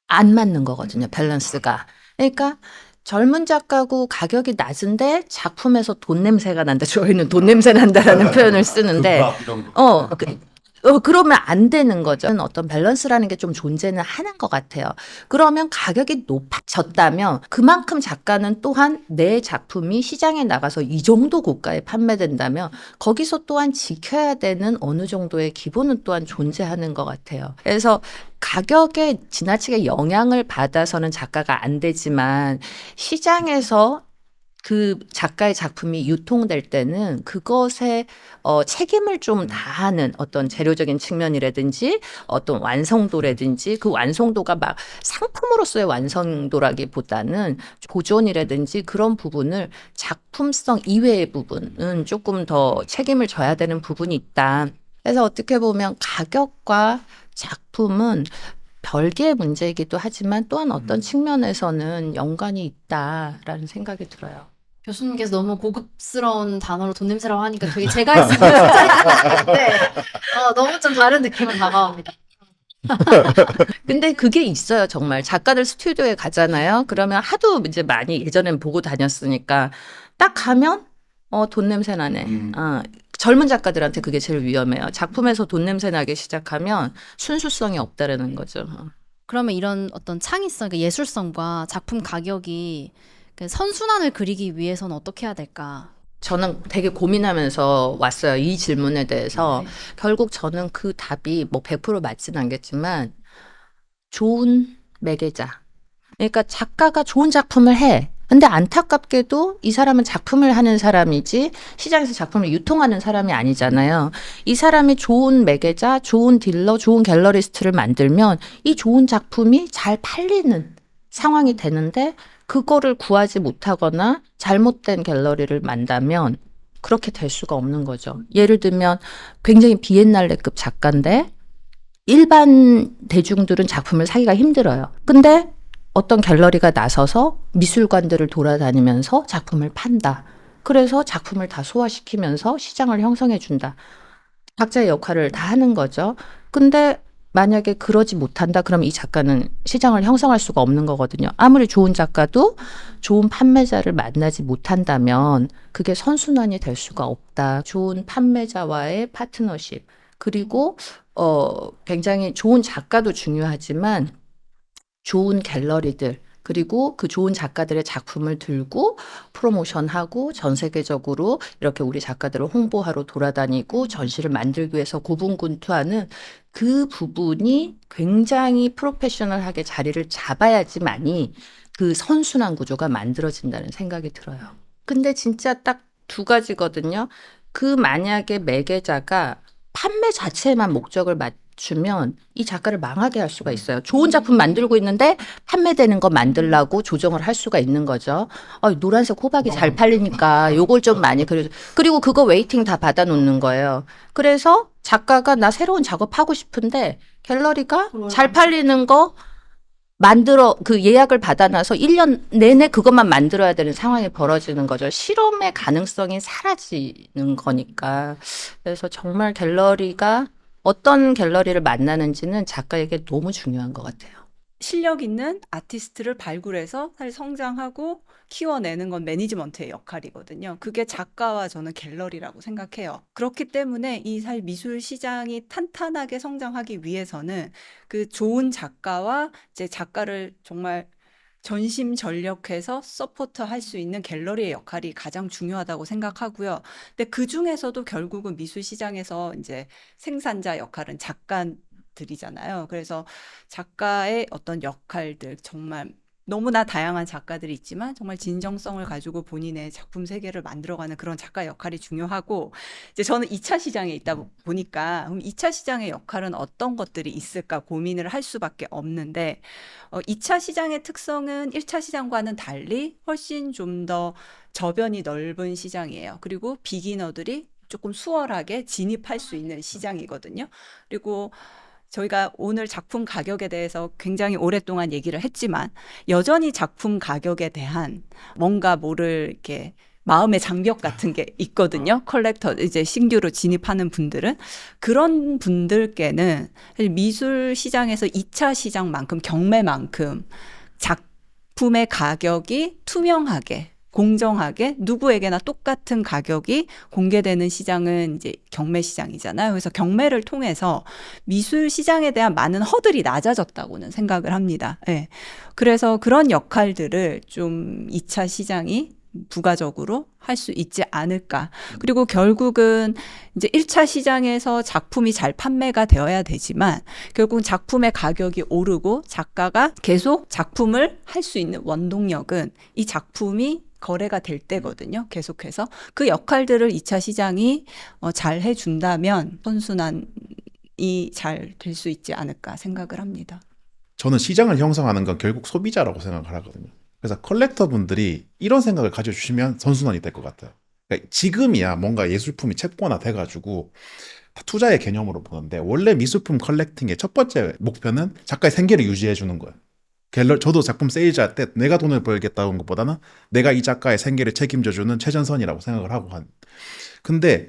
안 맞는 거거든요, 밸런스가. 그러니까 젊은 작가고 가격이 낮은데 작품에서 돈 냄새가 난다. 저희는 돈 냄새 난다라는 표현을 쓰는데 그러면 안 되는 거죠. 어떤 밸런스라는 게 좀 존재는 하는 것 같아요. 그러면 가격이 높아졌다면 그만큼 작가는 또한 내 작품이 시장에 나가서 이 정도 고가에 판매된다면 거기서 또한 지켜야 되는 어느 정도의 기본은 또한 존재하는 것 같아요. 그래서 가격에 지나치게 영향을 받아서는 작가가 안 되지만 시장에서 그 작가의 작품이 유통될 때는 그것에 책임을 좀 다하는 어떤 재료적인 측면이라든지 어떤 완성도라든지 그 완성도가 막 상품으로서의 완성도라기보다는 보존이라든지 그런 부분을 작품성 이외의 부분은 조금 더 책임을 져야 되는 부분이 있다. 그래서 어떻게 보면 가격과 작품은 별개의 문제이기도 하지만 또한 어떤 측면에서는 연관이 있다라는 생각이 들어요. 교수님께서 너무 고급스러운 단어로 돈 냄새라고 하니까 되게 제가 했으면 진짜 너무 좀 다른 느낌으로 다가옵니다. 근데 그게 있어요, 정말. 작가들 스튜디오에 가잖아요. 그러면 하도 이제 많이 예전엔 보고 다녔으니까 딱 가면 돈 냄새 나네. 젊은 작가들한테 그게 제일 위험해요. 작품에서 돈 냄새 나기 시작하면 순수성이 없다라는 거죠. 그러면 이런 어떤 창의성, 그러니까 예술성과 작품 가격이 그 선순환을 그리기 위해서는 어떻게 해야 될까? 저는 되게 고민하면서 왔어요. 이 질문에 대해서. 결국 저는 그 답이 뭐 100% 맞지는 않겠지만 좋은 매개자. 그러니까 작가가 좋은 작품을 해. 근데 안타깝게도 이 사람은 작품을 하는 사람이지 시장에서 작품을 유통하는 사람이 아니잖아요. 이 사람이 좋은 매개자, 좋은 딜러, 좋은 갤러리스트를 만들면 이 좋은 작품이 잘 팔리는 상황이 되는데 그거를 구하지 못하거나 잘못된 갤러리를 만나면 그렇게 될 수가 없는 거죠. 예를 들면 굉장히 비엔날레급 작가인데 일반 대중들은 작품을 사기가 힘들어요. 근데 어떤 갤러리가 나서서 미술관들을 돌아다니면서 작품을 판다. 그래서 작품을 다 소화시키면서 시장을 형성해 준다. 각자의 역할을 다 하는 거죠. 근데 만약에 그러지 못한다, 그럼 이 작가는 시장을 형성할 수가 없는 거거든요. 아무리 좋은 작가도 좋은 판매자를 만나지 못한다면 그게 선순환이 될 수가 없다. 좋은 판매자와의 파트너십, 그리고 굉장히 좋은 작가도 중요하지만 좋은 갤러리들, 그리고 그 좋은 작가들의 작품을 들고 프로모션하고 전 세계적으로 이렇게 우리 작가들을 홍보하러 돌아다니고 전시를 만들기 위해서 고분군투하는 그 부분이 굉장히 프로페셔널하게 자리를 잡아야지만이 그 선순환 구조가 만들어진다는 생각이 들어요. 근데 진짜 딱 두 가지거든요. 그 만약에 매개자가 판매 자체에만 목적을 맞추면 이 작가를 망하게 할 수가 있어요. 좋은 작품 만들고 있는데 판매되는 거 만들라고 조정을 할 수가 있는 거죠. 노란색 호박이 잘 팔리니까 요걸 좀 많이 그리고 그거 웨이팅 다 받아놓는 거예요. 그래서 작가가 나 새로운 작업하고 싶은데 갤러리가 잘 팔리는 거 만들어 그 예약을 받아놔서 1년 내내 그것만 만들어야 되는 상황이 벌어지는 거죠. 실험의 가능성이 사라지는 거니까. 그래서 정말 갤러리가 어떤 갤러리를 만나는지는 작가에게 너무 중요한 것 같아요. 실력 있는 아티스트를 발굴해서 사실 성장하고 키워내는 건 매니지먼트의 역할이거든요. 그게 작가와 저는 갤러리라고 생각해요. 그렇기 때문에 이 사실 미술 시장이 탄탄하게 성장하기 위해서는 그 좋은 작가와 이제 작가를 정말 전심전력해서 서포트할 수 있는 갤러리의 역할이 가장 중요하다고 생각하고요. 근데 그 중에서도 결국은 미술 시장에서 이제 생산자 역할은 작가들이잖아요. 그래서 작가의 어떤 역할들, 정말 너무나 다양한 작가들이 있지만 정말 진정성을 가지고 본인의 작품 세계를 만들어가는 그런 작가 역할이 중요하고, 이제 저는 2차 시장에 있다 보니까 그럼 2차 시장의 역할은 어떤 것들이 있을까 고민을 할 수밖에 없는데, 2차 시장의 특성은 1차 시장과는 달리 훨씬 좀 더 저변이 넓은 시장이에요. 그리고 비기너들이 조금 수월하게 진입할 수 있는 시장이거든요. 그리고 저희가 오늘 작품 가격에 대해서 굉장히 오랫동안 얘기를 했지만 여전히 작품 가격에 대한 뭔가 모를 이렇게 마음의 장벽 같은 게 있거든요. 컬렉터, 이제 신규로 진입하는 분들은. 그런 분들께는 미술 시장에서 2차 시장만큼 경매만큼 작품의 가격이 투명하게 공정하게 누구에게나 똑같은 가격이 공개되는 시장은 이제 경매 시장이잖아요. 그래서 경매를 통해서 미술 시장에 대한 많은 허들이 낮아졌다고는 생각을 합니다. 예. 그래서 그런 역할들을 좀 2차 시장이 부가적으로 할 수 있지 않을까. 그리고 결국은 이제 1차 시장에서 작품이 잘 판매가 되어야 되지만 결국은 작품의 가격이 오르고 작가가 계속 작품을 할 수 있는 원동력은 이 작품이 거래가 될 때거든요. 계속해서 그 역할들을 2차 시장이 잘 해준다면 선순환이 잘 될 수 있지 않을까 생각을 합니다. 저는 시장을 형성하는 건 결국 소비자라고 생각을 하거든요. 그래서 컬렉터 분들이 이런 생각을 가져주시면 선순환이 될 것 같아요. 그러니까 지금이야 뭔가 예술품이 채권화 돼가지고 투자의 개념으로 보는데 원래 미술품 컬렉팅의 첫 번째 목표는 작가의 생계를 유지해 주는 거예요. 저도 작품 세일즈할 때 내가 돈을 벌겠다는 것보다는 내가 이 작가의 생계를 책임져주는 최전선이라고 생각을 하고 근데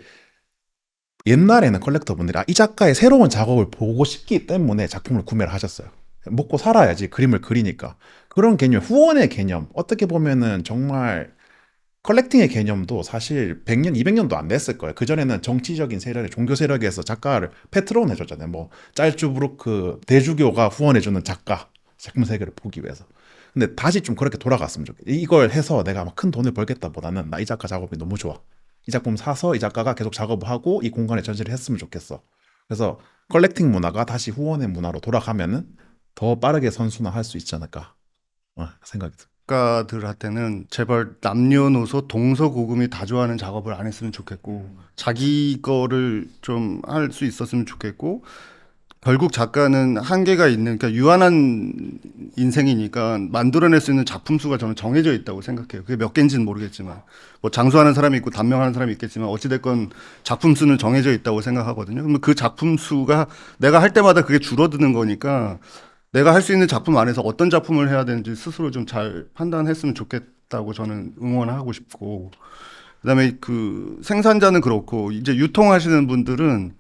옛날에는 컬렉터분들이 이 작가의 새로운 작업을 보고 싶기 때문에 작품을 구매를 하셨어요. 먹고 살아야지 그림을 그리니까. 그런 개념, 후원의 개념, 어떻게 보면은 정말 컬렉팅의 개념도 사실 100년, 200년도 안 됐을 거예요. 그전에는 정치적인 세력, 종교 세력에서 작가를 패트론 해줬잖아요. 뭐 짤주브루크 대주교가 후원해주는 작가 작품 세계를 보기 위해서. 근데 다시 좀 그렇게 돌아갔으면 좋겠어요. 이걸 해서 내가 막 큰 돈을 벌겠다보다는 나 이 작가 작업이 너무 좋아. 이 작품 사서 이 작가가 계속 작업을 하고 이 공간에 전시를 했으면 좋겠어. 그래서 컬렉팅 문화가 다시 후원의 문화로 돌아가면은 더 빠르게 선순환할 수 있지 않을까 생각이 듭니다. 작가들한테는 제발 남녀노소 동서고금이 다 좋아하는 작업을 안 했으면 좋겠고 자기 거를 좀 할 수 있었으면 좋겠고 결국 작가는 한계가 있는 그러니까 유한한 인생이니까 만들어낼 수 있는 작품 수가 저는 정해져 있다고 생각해요. 그게 몇 개인지는 모르겠지만 뭐 장수하는 사람이 있고 단명하는 사람이 있겠지만 어찌됐건 작품 수는 정해져 있다고 생각하거든요. 그러면 그 작품 수가 내가 할 때마다 그게 줄어드는 거니까 내가 할 수 있는 작품 안에서 어떤 작품을 해야 되는지 스스로 좀 잘 판단했으면 좋겠다고 저는 응원하고 싶고 그다음에 그 생산자는 그렇고 이제 유통하시는 분들은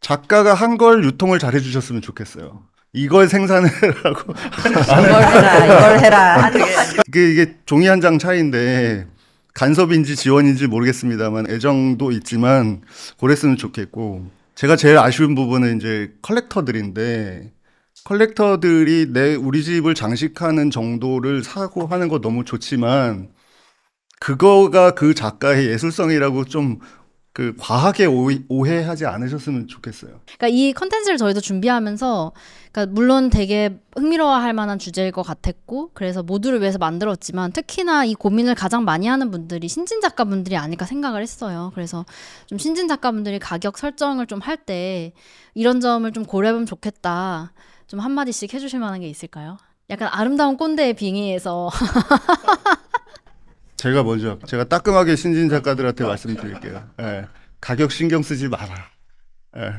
작가가 한 걸 유통을 잘 해주셨으면 좋겠어요. 이걸 생산을 하고 이걸 해라. 이게 종이 한 장 차이인데 간섭인지 지원인지 모르겠습니다만 애정도 있지만 그랬으면 좋겠고 제가 제일 아쉬운 부분은 이제 컬렉터들인데 컬렉터들이 우리 집을 장식하는 정도를 사고 하는 거 너무 좋지만 그거가 그 작가의 예술성이라고 좀 그 과하게 오해하지 않으셨으면 좋겠어요. 그러니까 이 컨텐츠를 저희도 준비하면서 그러니까 물론 되게 흥미로워할 만한 주제일 것 같았고 그래서 모두를 위해서 만들었지만 특히나 이 고민을 가장 많이 하는 분들이 신진 작가분들이 아닐까 생각을 했어요. 그래서 좀 신진 작가분들이 가격 설정을 좀 할 때 이런 점을 좀 고려해보면 좋겠다. 좀 한마디씩 해주실 만한 게 있을까요? 약간 아름다운 꼰대의 빙의에서 제가 따끔하게 신진 작가들한테 말씀드릴게요. 예, 가격 신경 쓰지 마라. 예.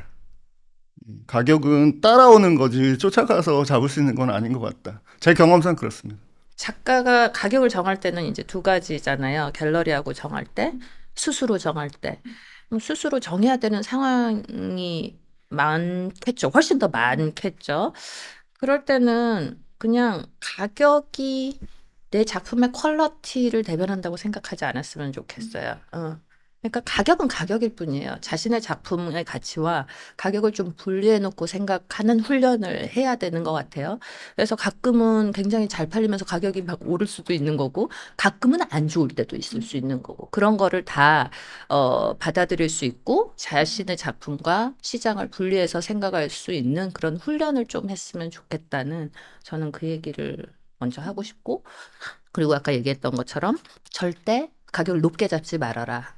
가격은 따라오는 거지 쫓아가서 잡을 수 있는 건 아닌 것 같다. 제 경험상 그렇습니다. 작가가 가격을 정할 때는 이제 두 가지잖아요. 갤러리하고 정할 때, 스스로 정할 때. 스스로 정해야 되는 상황이 많겠죠. 훨씬 더 많겠죠. 그럴 때는 그냥 가격이 내 작품의 퀄리티를 대변한다고 생각하지 않았으면 좋겠어요. 그러니까 가격은 가격일 뿐이에요. 자신의 작품의 가치와 가격을 좀 분리해놓고 생각하는 훈련을 해야 되는 것 같아요. 그래서 가끔은 굉장히 잘 팔리면서 가격이 막 오를 수도 있는 거고 가끔은 안 좋을 때도 있을 수 있는 거고 그런 거를 다 받아들일 수 있고 자신의 작품과 시장을 분리해서 생각할 수 있는 그런 훈련을 좀 했으면 좋겠다는 저는 그 얘기를 먼저 하고 싶고 그리고 아까 얘기했던 것처럼 절대 가격을 높게 잡지 말아라.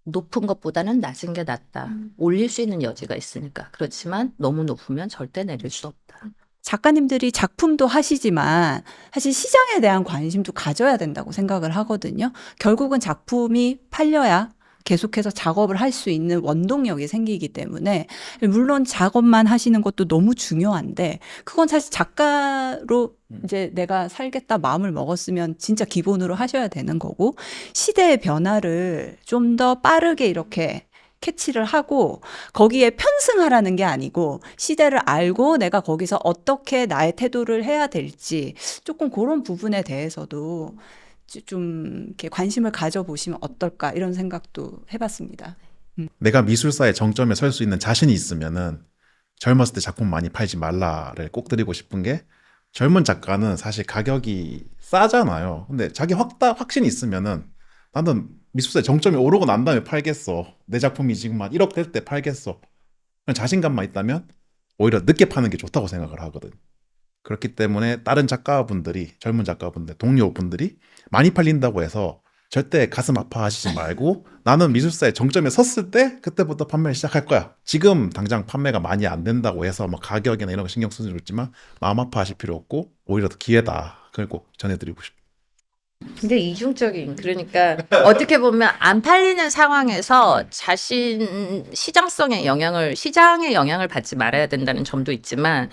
높은 것보다는 낮은 게 낫다. 올릴 수 있는 여지가 있으니까. 그렇지만 너무 높으면 절대 내릴 수 없다. 작가님들이 작품도 하시지만 사실 시장에 대한 관심도 가져야 된다고 생각을 하거든요. 결국은 작품이 팔려야 계속해서 작업을 할 수 있는 원동력이 생기기 때문에 물론 작업만 하시는 것도 너무 중요한데 그건 사실 작가로 이제 내가 살겠다 마음을 먹었으면 진짜 기본으로 하셔야 되는 거고 시대의 변화를 좀 더 빠르게 이렇게 캐치를 하고 거기에 편승하라는 게 아니고 시대를 알고 내가 거기서 어떻게 나의 태도를 해야 될지 조금 그런 부분에 대해서도 좀 이렇게 관심을 가져보시면 어떨까 이런 생각도 해봤습니다. 내가 미술사의 정점에 설 수 있는 자신이 있으면은 젊었을 때 작품 많이 팔지 말라를 꼭 드리고 싶은 게, 젊은 작가는 사실 가격이 싸잖아요. 근데 자기 확신이 있으면은 나는 미술사의 정점에 오르고 난 다음에 팔겠어. 내 작품이 지금 한 1억 될 때 팔겠어. 그런 자신감만 있다면 오히려 늦게 파는 게 좋다고 생각을 하거든. 그렇기 때문에 다른 작가분들이, 젊은 작가분들, 동료분들이 많이 팔린다고 해서 절대 가슴 아파하시지 말고, 나는 미술사의 정점에 섰을 때 그때부터 판매를 시작할 거야. 지금 당장 판매가 많이 안 된다고 해서 뭐 가격이나 이런 거 신경 쓰지 않지만 마음 아파하실 필요 없고 오히려 더 기회다. 그걸 꼭 전해드리고 싶어요. 굉장히 이중적인, 그러니까 어떻게 보면 안 팔리는 상황에서 시장의 영향을 받지 말아야 된다는 점도 있지만,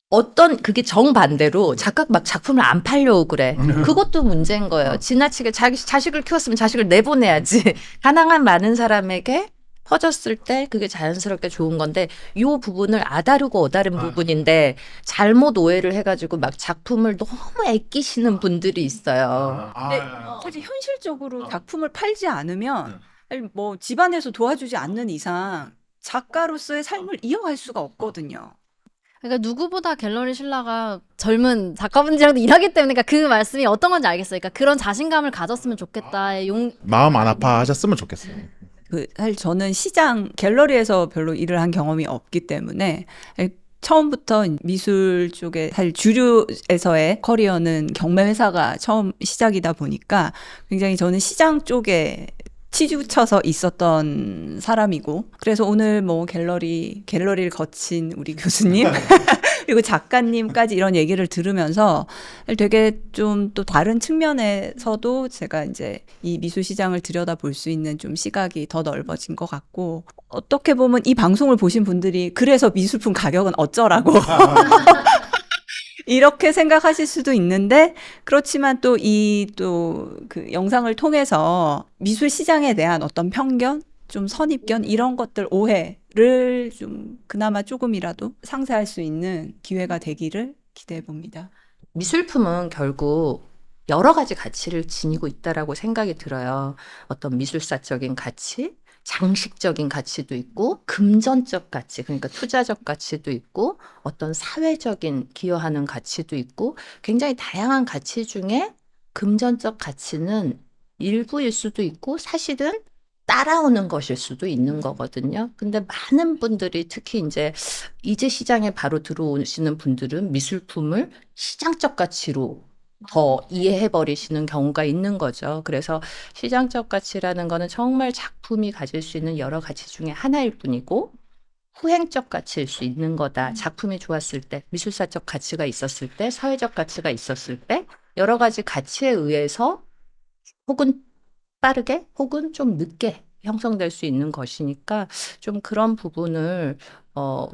어떤 그게 정반대로 작가가 막 작품을 안 팔려고 그래. 그것도 문제인 거예요. 지나치게 자식을 키웠으면 자식을 내보내야지. 가능한 많은 사람에게 퍼졌을 때 그게 자연스럽게 좋은 건데, 요 부분을 아다르고 어다른 부분인데 잘못 오해를 해가지고 막 작품을 너무 아끼시는 분들이 있어요. 근데 사실 현실적으로 작품을 팔지 않으면 아니, 뭐 집안에서 도와주지 않는 이상 작가로서의 삶을 이어갈 수가 없거든요. 그러니까 누구보다 갤러리 신라가 젊은 작가분들이랑도 일하기 때문에, 그러니까 그 말씀이 어떤 건지 알겠어요. 그러니까 그런 자신감을 가졌으면 좋겠다. 마음 안 아파하셨으면 좋겠어요. 사실 저는 시장 갤러리에서 별로 일을 한 경험이 없기 때문에 처음부터 미술 쪽에 사실 주류에서의 커리어는 경매 회사가 처음 시작이다 보니까 굉장히 저는 시장 쪽에 치주쳐서 있었던 사람이고, 그래서 오늘 뭐 갤러리를 거친 우리 교수님 그리고 작가님까지 이런 얘기를 들으면서 되게 좀 또 다른 측면에서도 제가 이제 이 미술 시장을 들여다볼 수 있는 좀 시각이 더 넓어진 것 같고, 어떻게 보면 이 방송을 보신 분들이 그래서 미술품 가격은 어쩌라고 이렇게 생각하실 수도 있는데, 그렇지만 또 그 영상을 통해서 미술 시장에 대한 어떤 편견, 좀 선입견 이런 것들, 오해를 좀 그나마 조금이라도 상쇄할 수 있는 기회가 되기를 기대해 봅니다. 미술품은 결국 여러 가지 가치를 지니고 있다라고 생각이 들어요. 어떤 미술사적인 가치, 장식적인 가치도 있고, 금전적 가치, 그러니까 투자적 가치도 있고, 어떤 사회적인 기여하는 가치도 있고, 굉장히 다양한 가치 중에 금전적 가치는 일부일 수도 있고, 사실은 따라오는 것일 수도 있는 거거든요. 근데 많은 분들이, 특히 이제 시장에 바로 들어오시는 분들은 미술품을 시장적 가치로 더 이해해 버리시는 경우가 있는 거죠. 그래서 시장적 가치라는 거는 정말 작품이 가질 수 있는 여러 가치 중에 하나일 뿐이고, 후행적 가치일 수 있는 거다. 작품이 좋았을 때, 미술사적 가치가 있었을 때, 사회적 가치가 있었을 때, 여러 가지 가치에 의해서 혹은 빠르게 혹은 좀 늦게 형성될 수 있는 것이니까, 좀 그런 부분을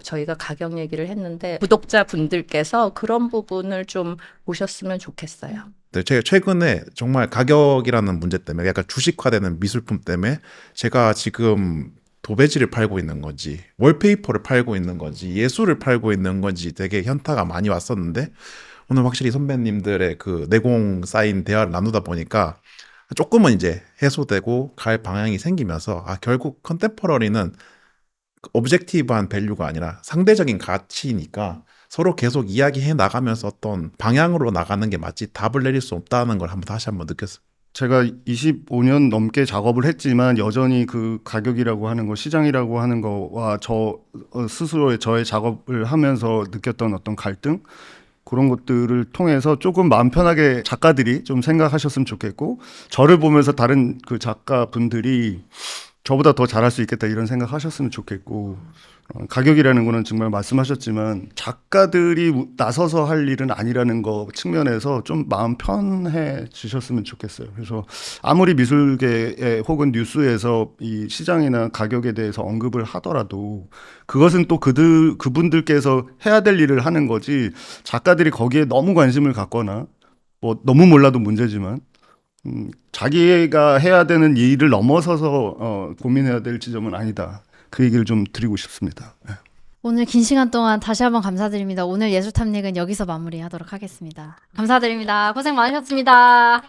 저희가 가격 얘기를 했는데 구독자분들께서 그런 부분을 좀 보셨으면 좋겠어요. 네, 제가 최근에 정말 가격이라는 문제 때문에, 약간 주식화되는 미술품 때문에 제가 지금 도배지를 팔고 있는 건지 월페이퍼를 팔고 있는 건지 예술을 팔고 있는 건지 되게 현타가 많이 왔었는데, 오늘 확실히 선배님들의 그 내공 쌓인 대화를 나누다 보니까 조금은 이제 해소되고 갈 방향이 생기면서, 결국 컨템퍼러리는 오브젝티브한 밸류가 아니라 상대적인 가치니까 서로 계속 이야기해 나가면서 어떤 방향으로 나가는 게 맞지, 답을 내릴 수 없다는 걸 다시 한번 느꼈어요. 제가 25년 넘게 작업을 했지만 여전히 그 가격이라고 하는 거, 시장이라고 하는 거와 저 스스로의 저의 작업을 하면서 느꼈던 어떤 갈등, 그런 것들을 통해서 조금 마음 편하게 작가들이 좀 생각하셨으면 좋겠고, 저를 보면서 다른 그 작가분들이 저보다 더 잘할 수 있겠다 이런 생각하셨으면 좋겠고, 가격이라는 거는 정말 말씀하셨지만 작가들이 나서서 할 일은 아니라는 거 측면에서 좀 마음 편해지셨으면 좋겠어요. 그래서 아무리 미술계에 혹은 뉴스에서 이 시장이나 가격에 대해서 언급을 하더라도 그것은 또 그분들께서 해야 될 일을 하는 거지, 작가들이 거기에 너무 관심을 갖거나 뭐 너무 몰라도 문제지만 자기가 해야 되는 일을 넘어서서 고민해야 될 지점은 아니다. 그 얘기를 좀 드리고 싶습니다. 오늘 긴 시간 동안 다시 한번 감사드립니다. 오늘 예술탐닉은 여기서 마무리하도록 하겠습니다. 감사드립니다. 고생 많으셨습니다.